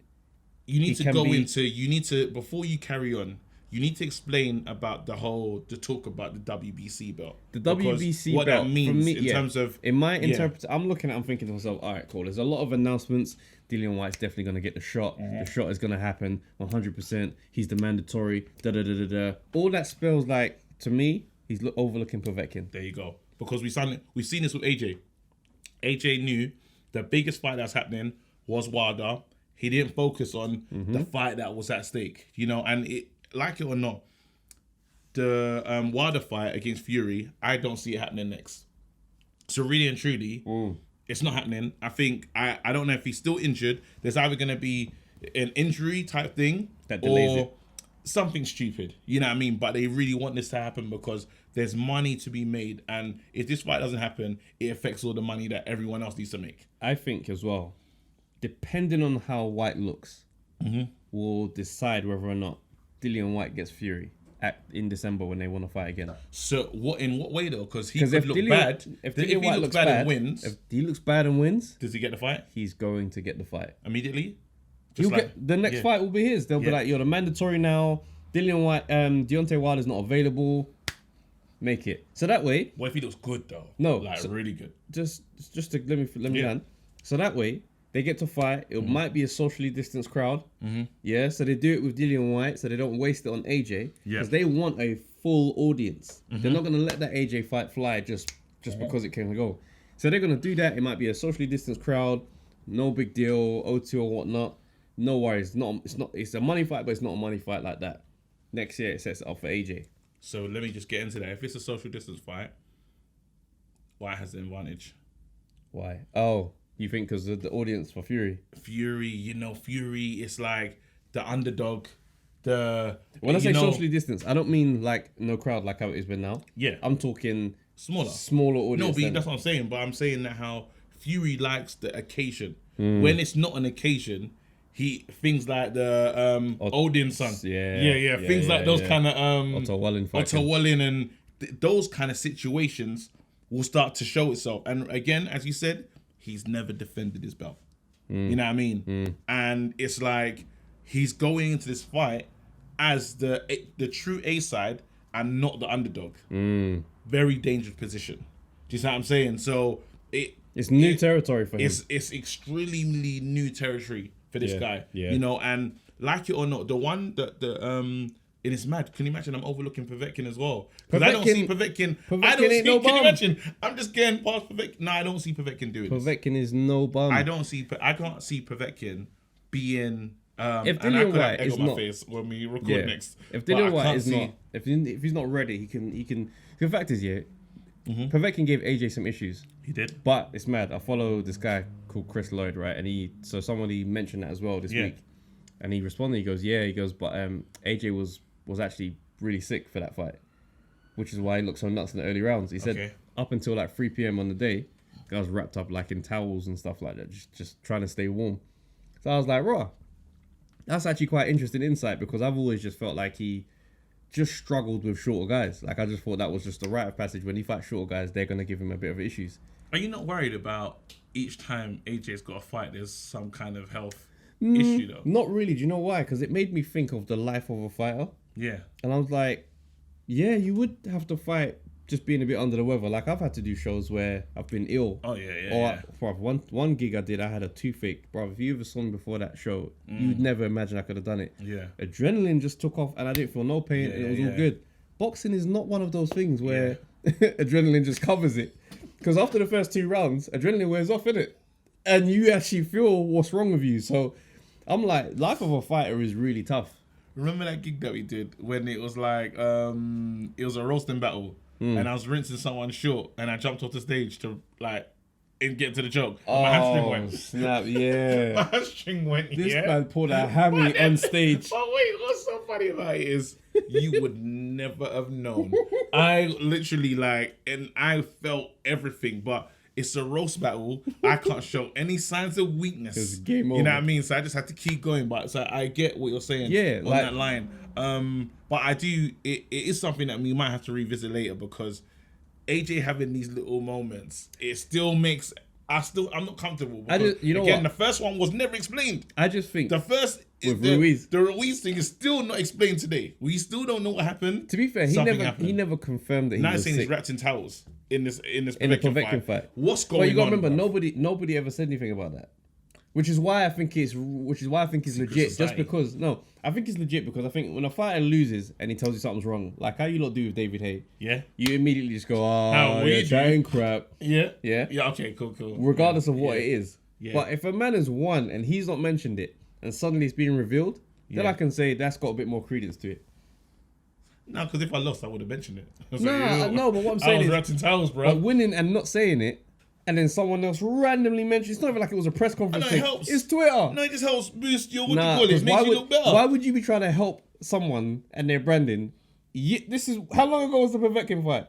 You need It to can go be- into, before you carry on, you need to explain about the talk about the WBC belt. The Because WBC what belt that means for me, in terms of, in my yeah. interpretation, I'm thinking to myself, all right, cool. There's a lot of announcements. Dillian Whyte's definitely gonna get the shot. The shot is gonna happen 100%. He's the mandatory. Da da da da da. All that spells like, to me, he's overlooking Povetkin. There you go. Because we've seen this with AJ. AJ knew the biggest fight that's happening was Wilder. He didn't focus on the fight that was at stake, and like it or not, the Wilder fight against Fury, I don't see it happening next. So really and truly, it's not happening. I think, I don't know if he's still injured. There's either going to be an injury type thing That delays or it. something stupid. You know what I mean? But they really want this to happen because there's money to be made. And if this fight doesn't happen, it affects all the money that everyone else needs to make. I think as well, depending on how White looks, will decide whether or not Dillian Whyte gets Fury in December when they want to fight again. So in what way though? Because he Because could look bad. if If Dillian he Whyte looks bad and bad wins, if he looks bad and wins, does he get the fight he's going to get the fight. immediately? He'll Just get the next yeah. fight will be his. They'll be Yeah. like, you're the mandatory now. Dillian Whyte, Deontay Wilder's not available. Make it. So that way, What if he looks good though? No, like so- really good. just to let me Yeah. land. So that way, they get to fight. It might be a socially distanced crowd. Yeah, so they do it with Dillian Whyte, so they don't waste it on AJ. Yeah. Because they want a full audience. They're not gonna let that AJ fight fly just because it can go. So they're gonna do that. It might be a socially distanced crowd. No big deal. O2 or whatnot. No worries. It's a money fight, but it's not a money fight like that. Next year it sets it up for AJ. So let me just get into that. If it's a social distance fight, White has the advantage. Why? Oh, you think because of the audience for Fury? Fury, Fury is like the underdog. When I say socially distanced, I don't mean like no crowd like how it is been now. Yeah. I'm talking smaller audience. No, but than- that's what I'm saying. But I'm saying that how Fury likes the occasion. Hmm. When it's not an occasion, things like the Odin son. Yeah, things like those kind of Otto Wallin fighting. Otto Wallin and those kind of situations will start to show itself. And again, as you said, he's never defended his belt. You know what I mean? And it's like he's going into this fight as the true A side and not the underdog. Very dangerous position. Do you see what I'm saying? So It's new territory for him. It's extremely new territory for this guy. Yeah. You know, and like it or not, the one that it is mad. Can you imagine? I'm overlooking Povetkin as well because I don't see Povetkin. I don't see. ain't no Can you bum. imagine? I'm just getting past Povetkin. No, I don't see Povetkin doing this. Povetkin is no bum. I can't see Povetkin being. If and I Dillian could have Whyte egg is on my not- face when we record next. If But I Dillian Whyte can't is see- not, if he's not ready, he can. The fact is, Mm-hmm. Povetkin gave AJ some issues. He did. But it's mad. I follow this guy called Chris Lloyd, right? And somebody mentioned that as well this week. And he responded, he goes, but AJ was actually really sick for that fight, which is why he looked so nuts in the early rounds. He said up until like 3 p.m. on the day, guy was wrapped up like in towels and stuff like that, just trying to stay warm. So I was like, raw. That's actually quite interesting insight because I've always just felt like he just struggled with shorter guys. Like I just thought that was just the rite of passage. When he fights shorter guys, they're gonna give him a bit of issues. Are you not worried about each time AJ's got a fight, there's some kind of health issue though? Not really. Do you know why? Because it made me think of the life of a fighter. Yeah. And I was like, yeah, you would have to fight just being a bit under the weather. Like I've had to do shows where I've been ill. Oh yeah. Or bruv, one gig I did, I had a toothache. Bruv, if you ever saw me before that show, you'd never imagine I could have done it. Yeah. Adrenaline just took off and I didn't feel no pain and it was all good. Boxing is not one of those things where adrenaline just covers it. Because after the first 2 rounds, adrenaline wears off, innit? And you actually feel what's wrong with you. So I'm like, life of a fighter is really tough. Remember that gig that we did when it was like it was a roasting battle and I was rinsing someone short and I jumped off the stage to like and get to the choke. My hamstring went. Snap, yeah. My hamstring went. This man pulled a hammy on stage. But wait, what's so funny about it is you would never have known. I literally and I felt everything, but it's a roast battle. I can't show any signs of weakness. It's game You know over. what I mean? So I just had to keep going. But so I get what you're saying. Yeah, on like- that line. But I do. It is something that we might have to revisit later because AJ having these little moments, it still makes. I'm not comfortable. Because, you know again, what? the first one was never explained. I just think, The first With the Ruiz. the Ruiz thing is still not explained today. We still don't know what happened. to be fair, Something he happened. never confirmed that he Now was saying he's sick wrapped in towels in this in the Povetkin Povetkin fight. What's going But you gotta on? remember, bruv? nobody ever said anything about that. Which is why I think he's legit. society. Just because I think it's legit because I think when a fighter loses and he tells you something's wrong, like how you lot do with David Haye, Yeah. you immediately just go, How oh, we yeah, do. chatting crap, Yeah. Yeah. Yeah. Okay. Cool. regardless of what Yeah. it is. Yeah. But if a man has won and he's not mentioned it, and suddenly it's being revealed, then Yeah. I can say that's got a bit more credence to it. No, because if I lost, I would have mentioned it. I was No, but what I'm I saying was is, wrapped in towels, bro. but winning and not saying it, and then someone else randomly mentions, it's not even like it was a press conference it thing. helps. It's Twitter. No, it just helps boost your what Nah, do you call it? 'cause It makes you look better. why would you be trying to help someone and their branding? This is how long ago was the Povetkin fight?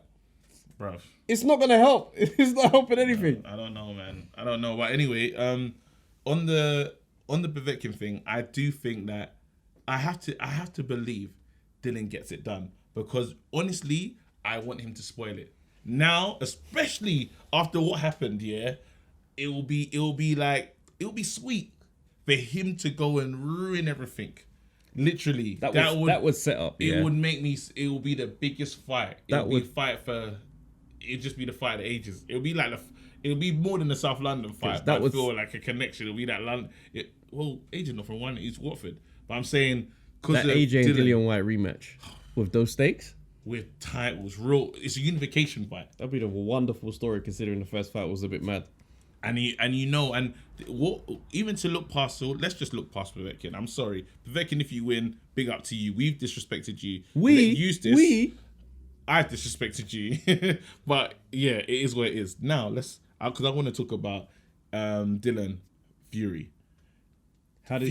Bruv. It's not gonna help. It's not helping anything. I don't know, man. I don't know. But anyway, on the Povetkin thing, I do think that I have to believe Dillian gets it done because honestly, I want him to spoil it. Now, especially after what happened, it will be sweet for him to go and ruin everything. Literally, That was set up. it Yeah. would make me. It will be the biggest fight. It That would be would- fight for. It'd just be the fight of the ages. It'll be like it'll be more than the South London fight. that I was- feel like a connection. It'll be that London. Well, AJ not from one. He's Watford. But I'm saying because That AJ and Dillian Whyte rematch with those stakes. with titles, real. It's a unification fight. That'd be a wonderful story considering the first fight was a bit mad. And what even to look past. So let's just look past Povetkin. I'm sorry, Povetkin. If you win, big up to you. We've disrespected you. I've disrespected you. But yeah, it is what it is. Now because I want to talk about Dylan Fury. How does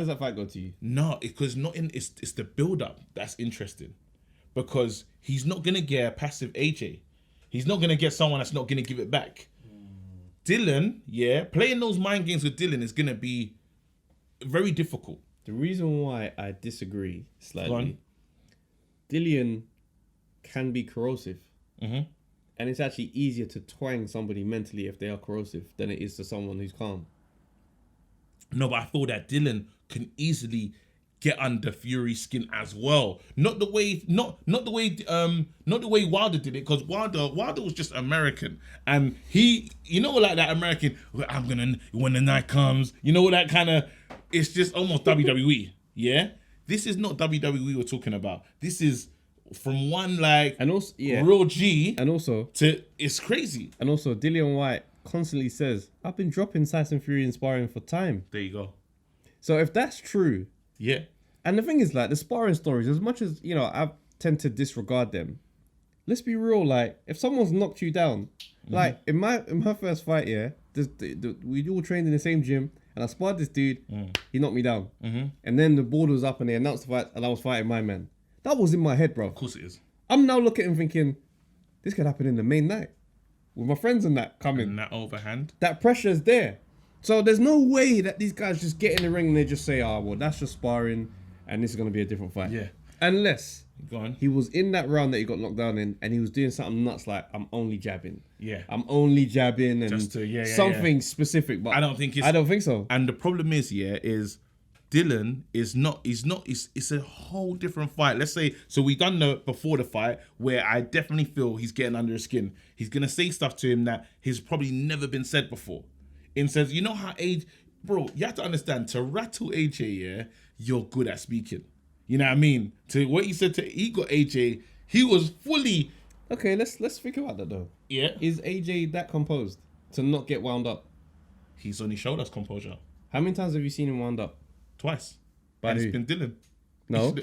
that fight go to you? No, because it's the build up that's interesting. Because he's not gonna get a passive AJ. He's not gonna get someone that's not gonna give it back. Dylan, playing those mind games with Dylan is gonna be very difficult. The reason why I disagree Go slightly, on. Dillian can be corrosive. Mhm. And it's actually easier to twang somebody mentally if they are corrosive than it is to someone who's calm. No, but I feel that Dylan can easily get under Fury's skin as well. Not the way Wilder did it, because Wilder was just American, and he, like that American, I'm gonna, when the night comes, that kind of, it's just almost WWE. Yeah, this is not WWE we're talking about. This is from one and also real G, and also to, it's crazy. And also Dillian Whyte constantly says, I've been dropping Tyson Fury in sparring for time. There you go. So if that's true, yeah. And the thing is, like, the sparring stories, as much as, I tend to disregard them, let's be real, like, if someone's knocked you down, like, in my first fight, we all trained in the same gym, and I sparred this dude, he knocked me down. And then the board was up and they announced the fight, and I was fighting my man. That was in my head, bro. Of course it is. I'm now looking at him thinking, this could happen in the main night. With my friends and that coming. And that overhand. That pressure's there. So there's no way that these guys just get in the ring and they just say, well, that's just sparring, and this is going to be a different fight. Yeah. Unless Go on. he was in that round that he got knocked down in, and he was doing something nuts like, I'm only jabbing. Yeah. I'm only jabbing, and Just to, something specific. But I don't think so. And the problem is, Dylan is not, it's a whole different fight. Let's say, so we done the before the fight where I definitely feel he's getting under his skin. He's going to say stuff to him that has probably never been said before. And says, how bro, you have to understand, to rattle AJ, you're good at speaking. You know what I mean? To what he said he got AJ, he was fully... Okay, let's think about that though. Yeah. Is AJ that composed to not get wound up? He's only showed us composure. How many times have you seen him wound up? Twice. By and who? it's been Dylan. No.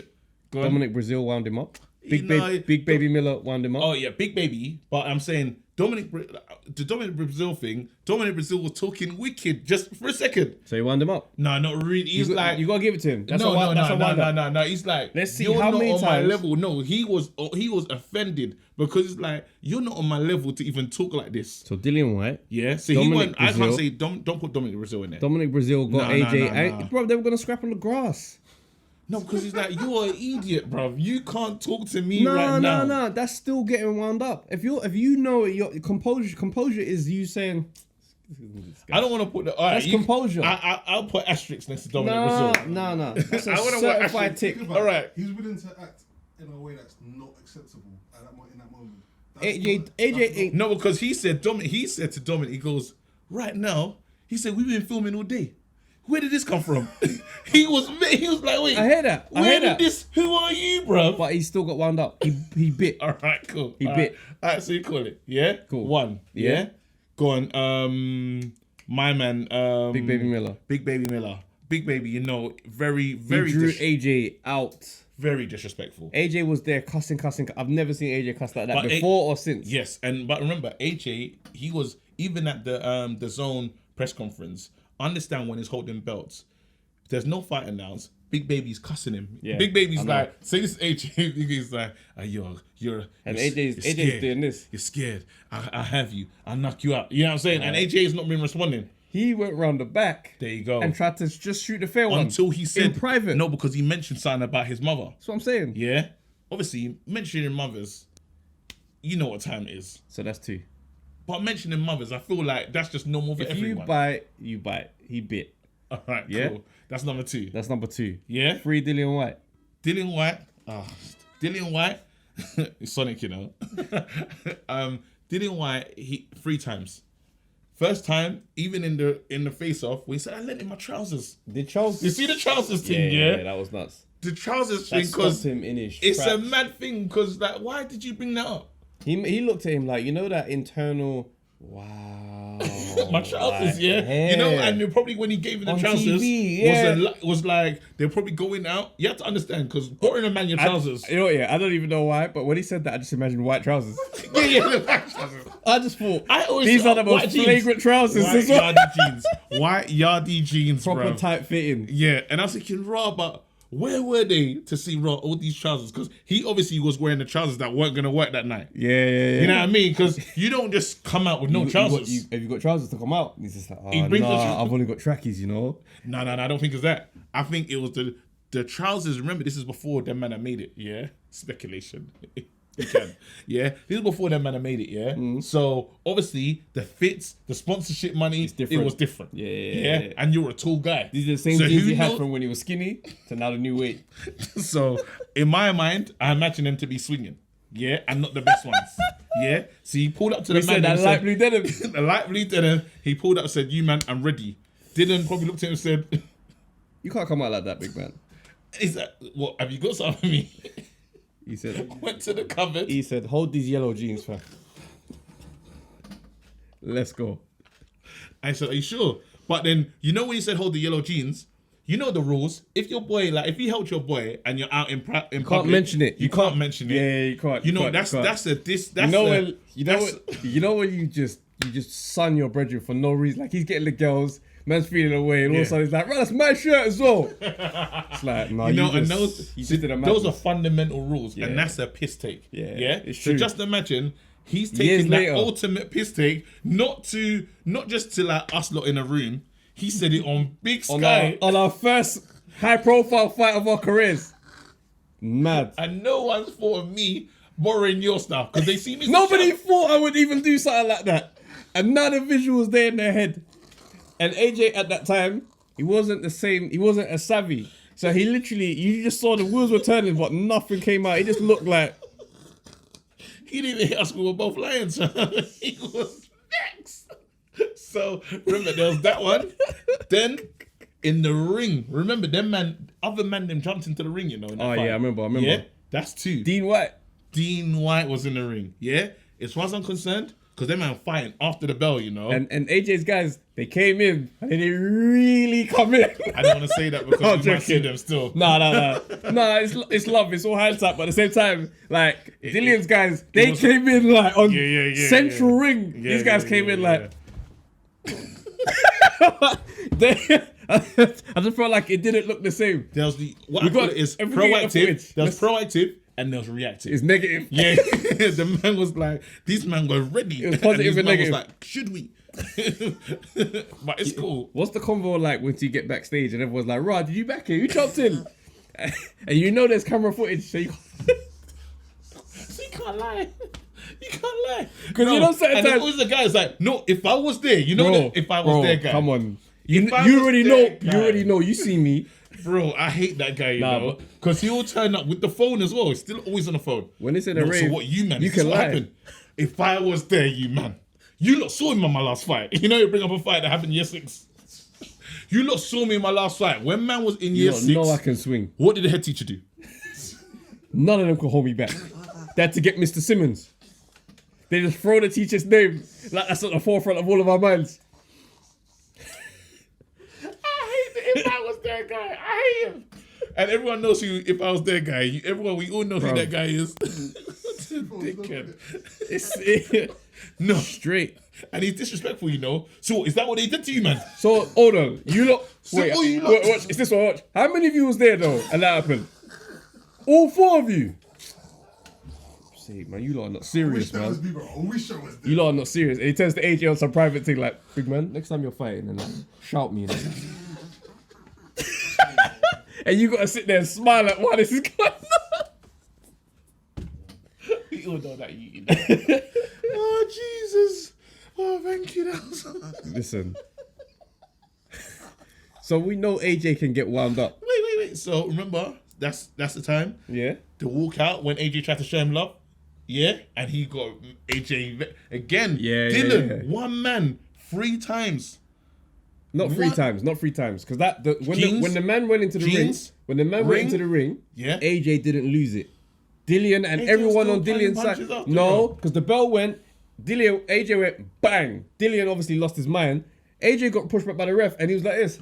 Go on. Dominic Brazil wound him up. Big Baby Miller wound him up. Oh yeah, Big Baby. But I'm saying the Dominic Brazil thing. Dominic Brazil was talking wicked just for a second. So he wound him up. No, not really. He's you gotta give it to him. No. He's like, let's see you're how not many on times. my level. No, he was offended because it's like, you're not on my level to even talk like this. So Dillian Whyte. Yeah. So Dominic he went. Brazil. I can't say don't put Dominic Brazil in there. Dominic Brazil got AJ. Nah. Bro, they were gonna scrap on the grass. No, because he's like, you're an idiot, bruv. You can't talk to me right now. No. That's still getting wound up. If you know your composure is you saying. I don't want to put the. All right, That's composure. I'll put asterisks next to Dominic Brazil. No. That's I a wanna certified tick. Think about All right. it. He's willing to act in a way that's not acceptable in that moment. AJ ain't. No, because he said to Dominic, he goes, right now, he said, we've been filming all day. Where did this come from? he was like, wait. I hear that. Where did this? Who are you, bro? But he still got wound up. He bit. All right, cool. He bit. All right, so you call it, yeah? Cool. 1, yeah? Go on. My man. Big Baby Miller. Big Baby Miller. Big Baby, very, very. He drew AJ out. Very disrespectful. AJ was there cussing. I've never seen AJ cuss like that before or since. Yes, but remember, AJ, he was even at the Zone press conference. Understand when he's holding belts, there's no fight announced. Big Baby's cussing him. Yeah, Big Baby's like, say this AJ. He's like, you're and you're AJ's scared. doing this. You're scared. I have you. I'll knock you out. You know what I'm saying? And AJ has not been responding. He went round the back. There you go. And tried to just shoot the fair one. Until he said in private. No, because he mentioned something about his mother. That's what I'm saying. Yeah. Obviously, mentioning mothers, you know what time it is. So that's 2. But mentioning mothers, I feel like that's just normal for If everyone. you bite. He bit. All right, Yeah? cool. That's number 2. That's number 2. Yeah? 3, Dillian Whyte. Dylian Whyte. Dylian Whyte. Sonic, Dylian Whyte, he 3 times. First time, even in the face-off, we said, I let in my trousers. The trousers. You see the trousers thing, yeah? Yeah, that was nuts. The trousers That thing, because stopped him in his it's a tracks. mad thing, because like, why did you bring that up? He looked at him like, that internal, wow. My trousers, like, yeah. yeah. And probably when he gave him the On trousers, TV, yeah. was like, they're probably going out. You have to understand, because pouring a man your trousers. I don't even know why, but when he said that, I just imagined white trousers. the white trousers. I just thought, I always these are the white most jeans. flagrant trousers White as well. yardie jeans. White yardie jeans, Proper bro. tight fitting. Yeah, and I was thinking, raw, but where were they to see raw all these trousers? Because he obviously was wearing the trousers that weren't going to work that night. Yeah. You know what I mean? Because you don't just come out with no trousers. Have you got trousers to come out? And he's just like, He brings the I've only got trackies, No, I don't think it's that. I think it was the trousers. Remember, this is before the man that made it. Yeah, speculation. You can. Yeah. This is before that man made it, yeah? So, obviously, the fits, the sponsorship money, different. it was different. Yeah. And you're a tall guy. These are the same So jeans who he had knows- from when he was skinny to now the new weight. So, in my mind, I imagine them to be swinging. Yeah, and not the best ones. Yeah, so he pulled up to the We man said that and light said, blue denim. the light blue denim. He pulled up and said, "You man, I'm ready." Dylan probably looked at him and said, You can't come out like that, big man. "Is that what? Have you got something for me?" He said, Went to the cupboard. hold these yellow jeans, fam. Let's go. I said, "Are you sure?" But then you know when you said hold the yellow jeans, you know the rules. If your boy, like, if you helped your boy and you're out in public, Can't mention it. You can't mention it. Yeah, you can't. You know can't, that's you can't. that's a this. You That's know a, when that's- when you just sun your brethren for no reason. Like he's getting the girls, man's feeling away, and all of a sudden he's like, right, that's my shirt as well. It's like, no, You know, just, and those you just did a those are madness. fundamental rules, Yeah. and that's a piss take. Yeah, yeah. it's So true. just imagine he's Years taking that later. ultimate piss take, not just to like us lot in a room. He said it on Big Sky, on our first high profile fight of our careers. Mad. and no one's thought of me borrowing your stuff because they see me. Nobody thought I would even do something like that. And now the visual's there in their head. And AJ at that time, he wasn't the same, he wasn't as savvy. So he literally, you just saw the wheels were turning, but nothing came out. He just looked like, He didn't hit us. We were both lying. So he was next. So remember, there was that one. Then in the ring, remember other man them jumped into the ring. You know. In that Oh, fight. yeah, I remember. Yeah, that's two. Dean White. Dean Whyte was in the ring. Yeah, as far as I'm concerned, because them man fighting after the bell. You know. And AJ's guys, they came in and they really come in. I don't want to say that because I'm we might see joking. them still. No, it's love, it's all hindsight, but at the same time, like Dillian's guys, they was- came in like on Yeah, central yeah. ring. Yeah, These guys yeah, came yeah, in yeah. like I just felt like it didn't look the same. There was the what We I call got it is everything in the proactive. footage. There was proactive and there was reactive. It's negative. Yeah, the man was like, "This man was ready." It was positive and and this man negative. was like, "Should we?" But it's cool. What's the convo like once you get backstage and everyone's like, "Rod, did you back here? You jumped in?" And you know there's camera footage, so you So you can't lie. You can't lie. 'Cause you know certain and then times- always the guy is like, "No, if I was there, you know, Bro, if I was there, guy, come on. You If I was already there, know. guy. You already know. You see me. bro, I hate that guy, you Nah, know, but- because he will turn up with the phone as well. He's still always on the phone. When it's in a No, rave, so what you man? you this is can what lie. happened. If I was there, you man, you lot saw him on my last fight. You know, you bring up a fight that happened year 6. You lot saw me in my last fight when man was in You year don't 6. know I can swing. What did the head teacher do? None of them could hold me back. They had to get Mr. Simmons. They just throw the teacher's name like that's at the forefront of all of our minds. I hate it if I was their guy. I hate him. And everyone knows who, if I was their guy, we all know who Bro. that guy is. Dickhead. It's No. straight. And he's disrespectful, you know. So is that what they did to you, man? So hold on, you lot. Wait, all you lot- wait, watch. Is this one? Watch. How many of you was there though, and that happened? All 4 of you. See, man, you lot are not I wish serious, that was man. me, bro. I wish I was there. You lot are not serious. And he turns to AJ on some private thing like, big man, next time you're fighting, and shout me. And you gotta sit there and smile at why this is going on. We all know that you. Oh, Jesus. Oh, thank you. That was... Listen. So we know AJ can get wound up. Wait. So remember, that's the time. Yeah. The walkout when AJ tried to show him love. Yeah. And he got AJ again. Yeah, Dylan, yeah. one man, 3 times. Not 3 What? times. Not 3 times. Because when Jeans? the man went into the Jeans? ring, when the man Ring? went into the ring, Yeah. AJ didn't lose it. Dillian and AJ everyone was on still Dillian's throwing side. punches after, No, bro. because the bell went. AJ went bang. Dillian obviously lost his mind. AJ got pushed back by the ref, and he was like this.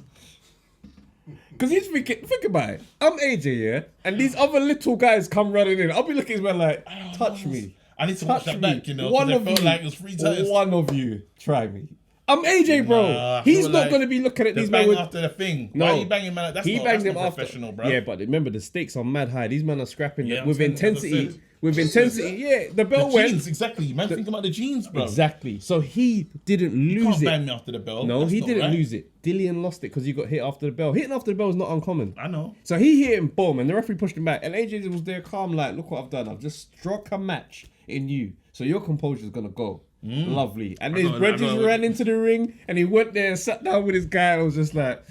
Because he's thinking, think about it. I'm AJ, yeah, and these other little guys come running in. I'll be looking at his man like, touch me. I need to watch Touch that me. back, you know. One Because of I felt you. like it was 3 times. One of you. Try me. I'm AJ, bro. Nah, I He's feel not like going to be looking at the these bang men with... after the thing. No. Why are you banging man? That's He not, banged that's him not after. professional, bro. Yeah, but remember the stakes are mad high. These men are scrapping Yeah, I'm with saying, as I intensity. said. with intensity. Yeah, the bell The went. jeans, exactly. Man, think about the jeans, bro. Exactly. So he didn't You lose can't it. ban me after the bell. No, That's he not didn't right. lose it. Dillian lost it because he got hit after the bell. Hitting after the bell is not uncommon. I know. So he hit him, boom, and the referee pushed him back. And AJ was there calm, like, look what I've done. I've just struck a match in you. So your composure is going to go. Lovely. And his brothers ran into the ring, and he went there and sat down with his guy and was just like,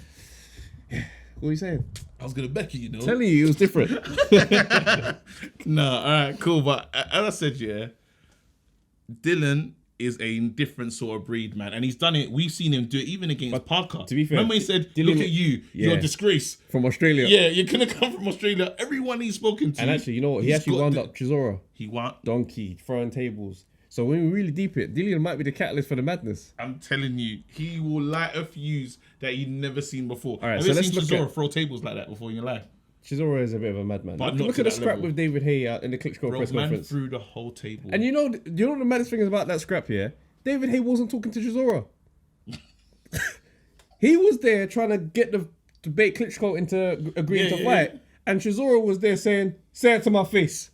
what are you saying? I was going to back you, you know. Telling you, it was different. No, all right, cool. But as I said, yeah, Dylan is a different sort of breed, man. And he's done it. We've seen him do it even against Parker. to be fair, remember he said, Dylan- look at you, you're a disgrace. From Australia. Yeah, you're going to come from Australia. Everyone he's spoken to. And actually, you know what? He he's actually got wound the- up Chisora. He won. Donkey, throwing tables. So when we really deep it, Dillian might be the catalyst for the madness. I'm telling you, he will light a fuse that you've never seen before. All right, Have so you let's seen look Chisora at- throw tables like that before in your life? Chisora is a bit of a madman. But Look not at to the that scrap level. with David Hay in the Klitschko Bro, press man conference. threw the whole table. And you know the maddest thing is about that scrap here? David Hay wasn't talking to Chisora. He was there trying to get to bait Klitschko into agreeing to fight. And Chisora was there saying, say it to my face.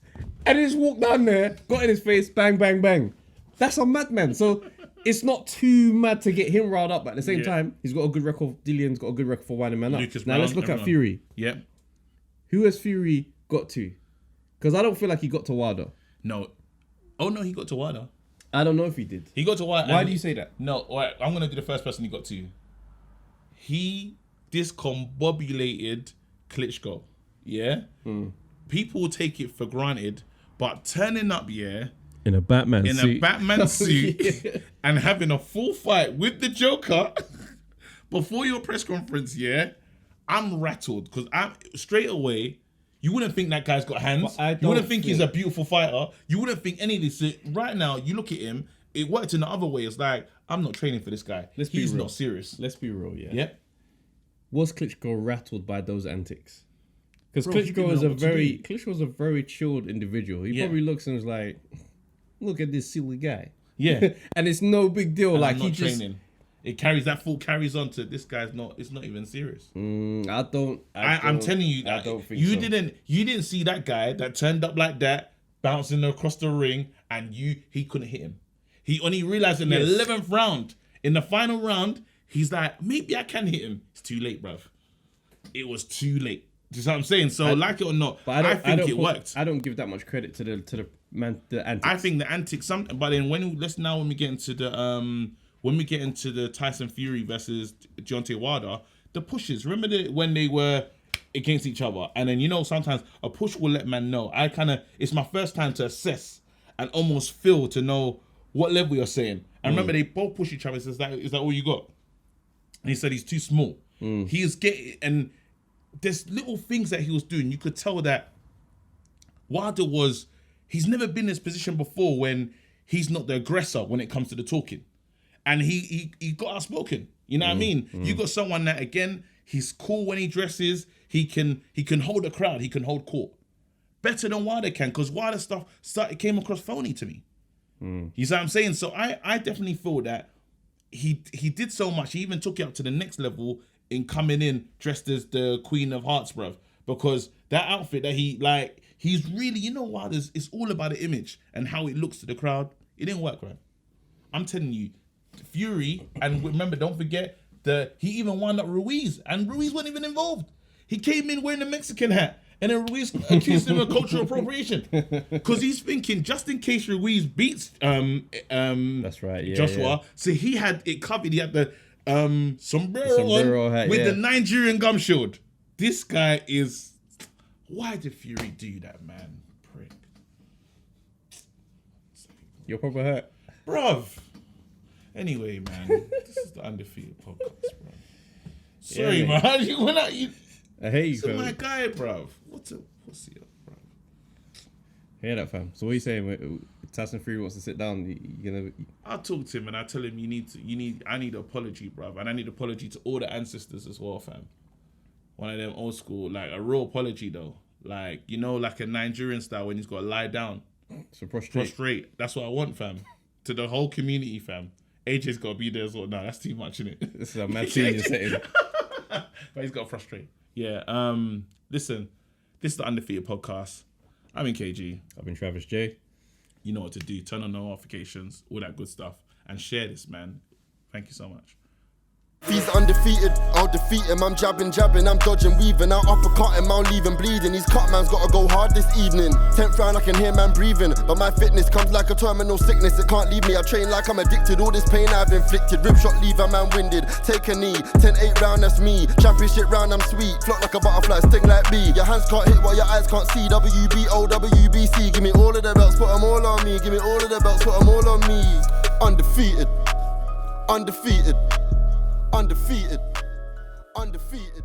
And he just walked down there, got in his face, bang, bang, bang. That's a madman. So it's not too mad to get him riled up. But at the same time, he's got a good record. Dillian's got a good record for winding man up. Lucas Now Brown, let's look at everyone. Fury. Yep. Who has Fury got to? Because I don't feel like he got to Wilder. No. Oh, no, he got to Wilder. I don't know if he did. He got to Wilder. Why and do you say that? No, all right, I'm going to do the first person he got to. He discombobulated Klitschko. Yeah? People will take it for granted, but turning up, yeah, In a Batman in a Batman suit and having a full fight with the Joker before your press conference, yeah, I'm rattled because I'm straight away. You wouldn't think that guy's got hands. But I You wouldn't don't think he's think- a beautiful fighter. You wouldn't think any of this. So right now, you look at him. It worked in the other way. It's like I'm not training for this guy. Let's be He's real. not serious. Let's be real, yeah. Yeah. Was Klitschko rattled by those antics? Because Bro, he didn't know what to do. Klitschko's a very chilled individual. He Yeah. probably looks and is like, look at this silly guy. Yeah. And it's no big deal. And like I'm he not just training. It carries that full carries on to this guy's not. It's not even serious. I'm telling you that I don't think you so. didn't see that guy that turned up like that, bouncing across the ring, and he couldn't hit him. He only realized in the 11th round, in the final round, he's like, maybe I can hit him. It's too late, bruv. It was too late. Do you see what I'm saying? So, like it or not, But I think it worked. I don't give that much credit to the antics. I think the antics, but then when we get into the Tyson Fury versus Deontay Wilder, the pushes. Remember when they were against each other, and then sometimes a push will let man know. It's my first time to assess and almost feel to know what level you're saying. And remember they both push each other. Is that all you got? And he said he's too small. He is getting, and there's little things that he was doing. You could tell that Wilder he's never been in this position before when he's not the aggressor when it comes to the talking. And he got outspoken. You know what I mean? You got someone that, again, he's cool when he dresses. He can hold a crowd. He can hold court. Better than Wilder can, because Wilder stuff came across phony to me. You see what I'm saying? So I definitely feel that he did so much. He even took it up to the next level in coming in dressed as the Queen of Hearts, bruv. Because that outfit that he's really, Wilder's, it's all about the image and how it looks to the crowd. It didn't work, right? I'm telling you, Fury, and remember, don't forget, he even wound up Ruiz, and Ruiz wasn't even involved. He came in wearing a Mexican hat, and then Ruiz accused him of cultural appropriation. Because he's thinking, just in case Ruiz beats That's right, yeah, Joshua, yeah. so he had it covered. He had the Sombrero on hat, with yeah. the Nigerian gum shield. This guy is... Why did Fury do that, man? Prick. You're proper hurt. Bruv. Anyway, man, this is the Undefeated podcast, bro. Sorry, Yeah, man. You went out. I hate you, This is my fam. guy, bruv. What's a pussy up, bruv? Hear that, fam. So what are you saying? Tyson Fury wants to sit down. You gonna? I'll talk to him and I tell him I need an apology, bruv. And I need an apology to all the ancestors as well, fam. One of them old school, like a real apology though. Like, like a Nigerian style when he's got to lie down. So prostrate. Prostrate. That's what I want, fam. To the whole community, fam. AJ's got to be there as well. No, that's too much, innit? This is a mad senior setting. But he's got to frustrate. Yeah. Listen, this is the Undefeated podcast. I've been KG. I've been Travis J. You know what to do. Turn on notifications, all that good stuff. And share this, man. Thank you so much. He's undefeated, I'll defeat him. I'm jabbing, I'm dodging, weaving. I'll uppercut him, I'll leave him bleeding. He's cut man's gotta go hard this evening. 10th round, I can hear man breathing. But my fitness comes like a terminal sickness. It can't leave me, I train like I'm addicted. All this pain I've inflicted. Rib shot, leave a man winded. Take a knee, 10-8 round, that's me. Championship round, I'm sweet. Float like a butterfly, sting like bee. Your hands can't hit what your eyes can't see. WBO, WBC. Give me all of the belts, put them all on me. Give me all of the belts, put them all on me. Undefeated, undefeated. Undefeated, undefeated.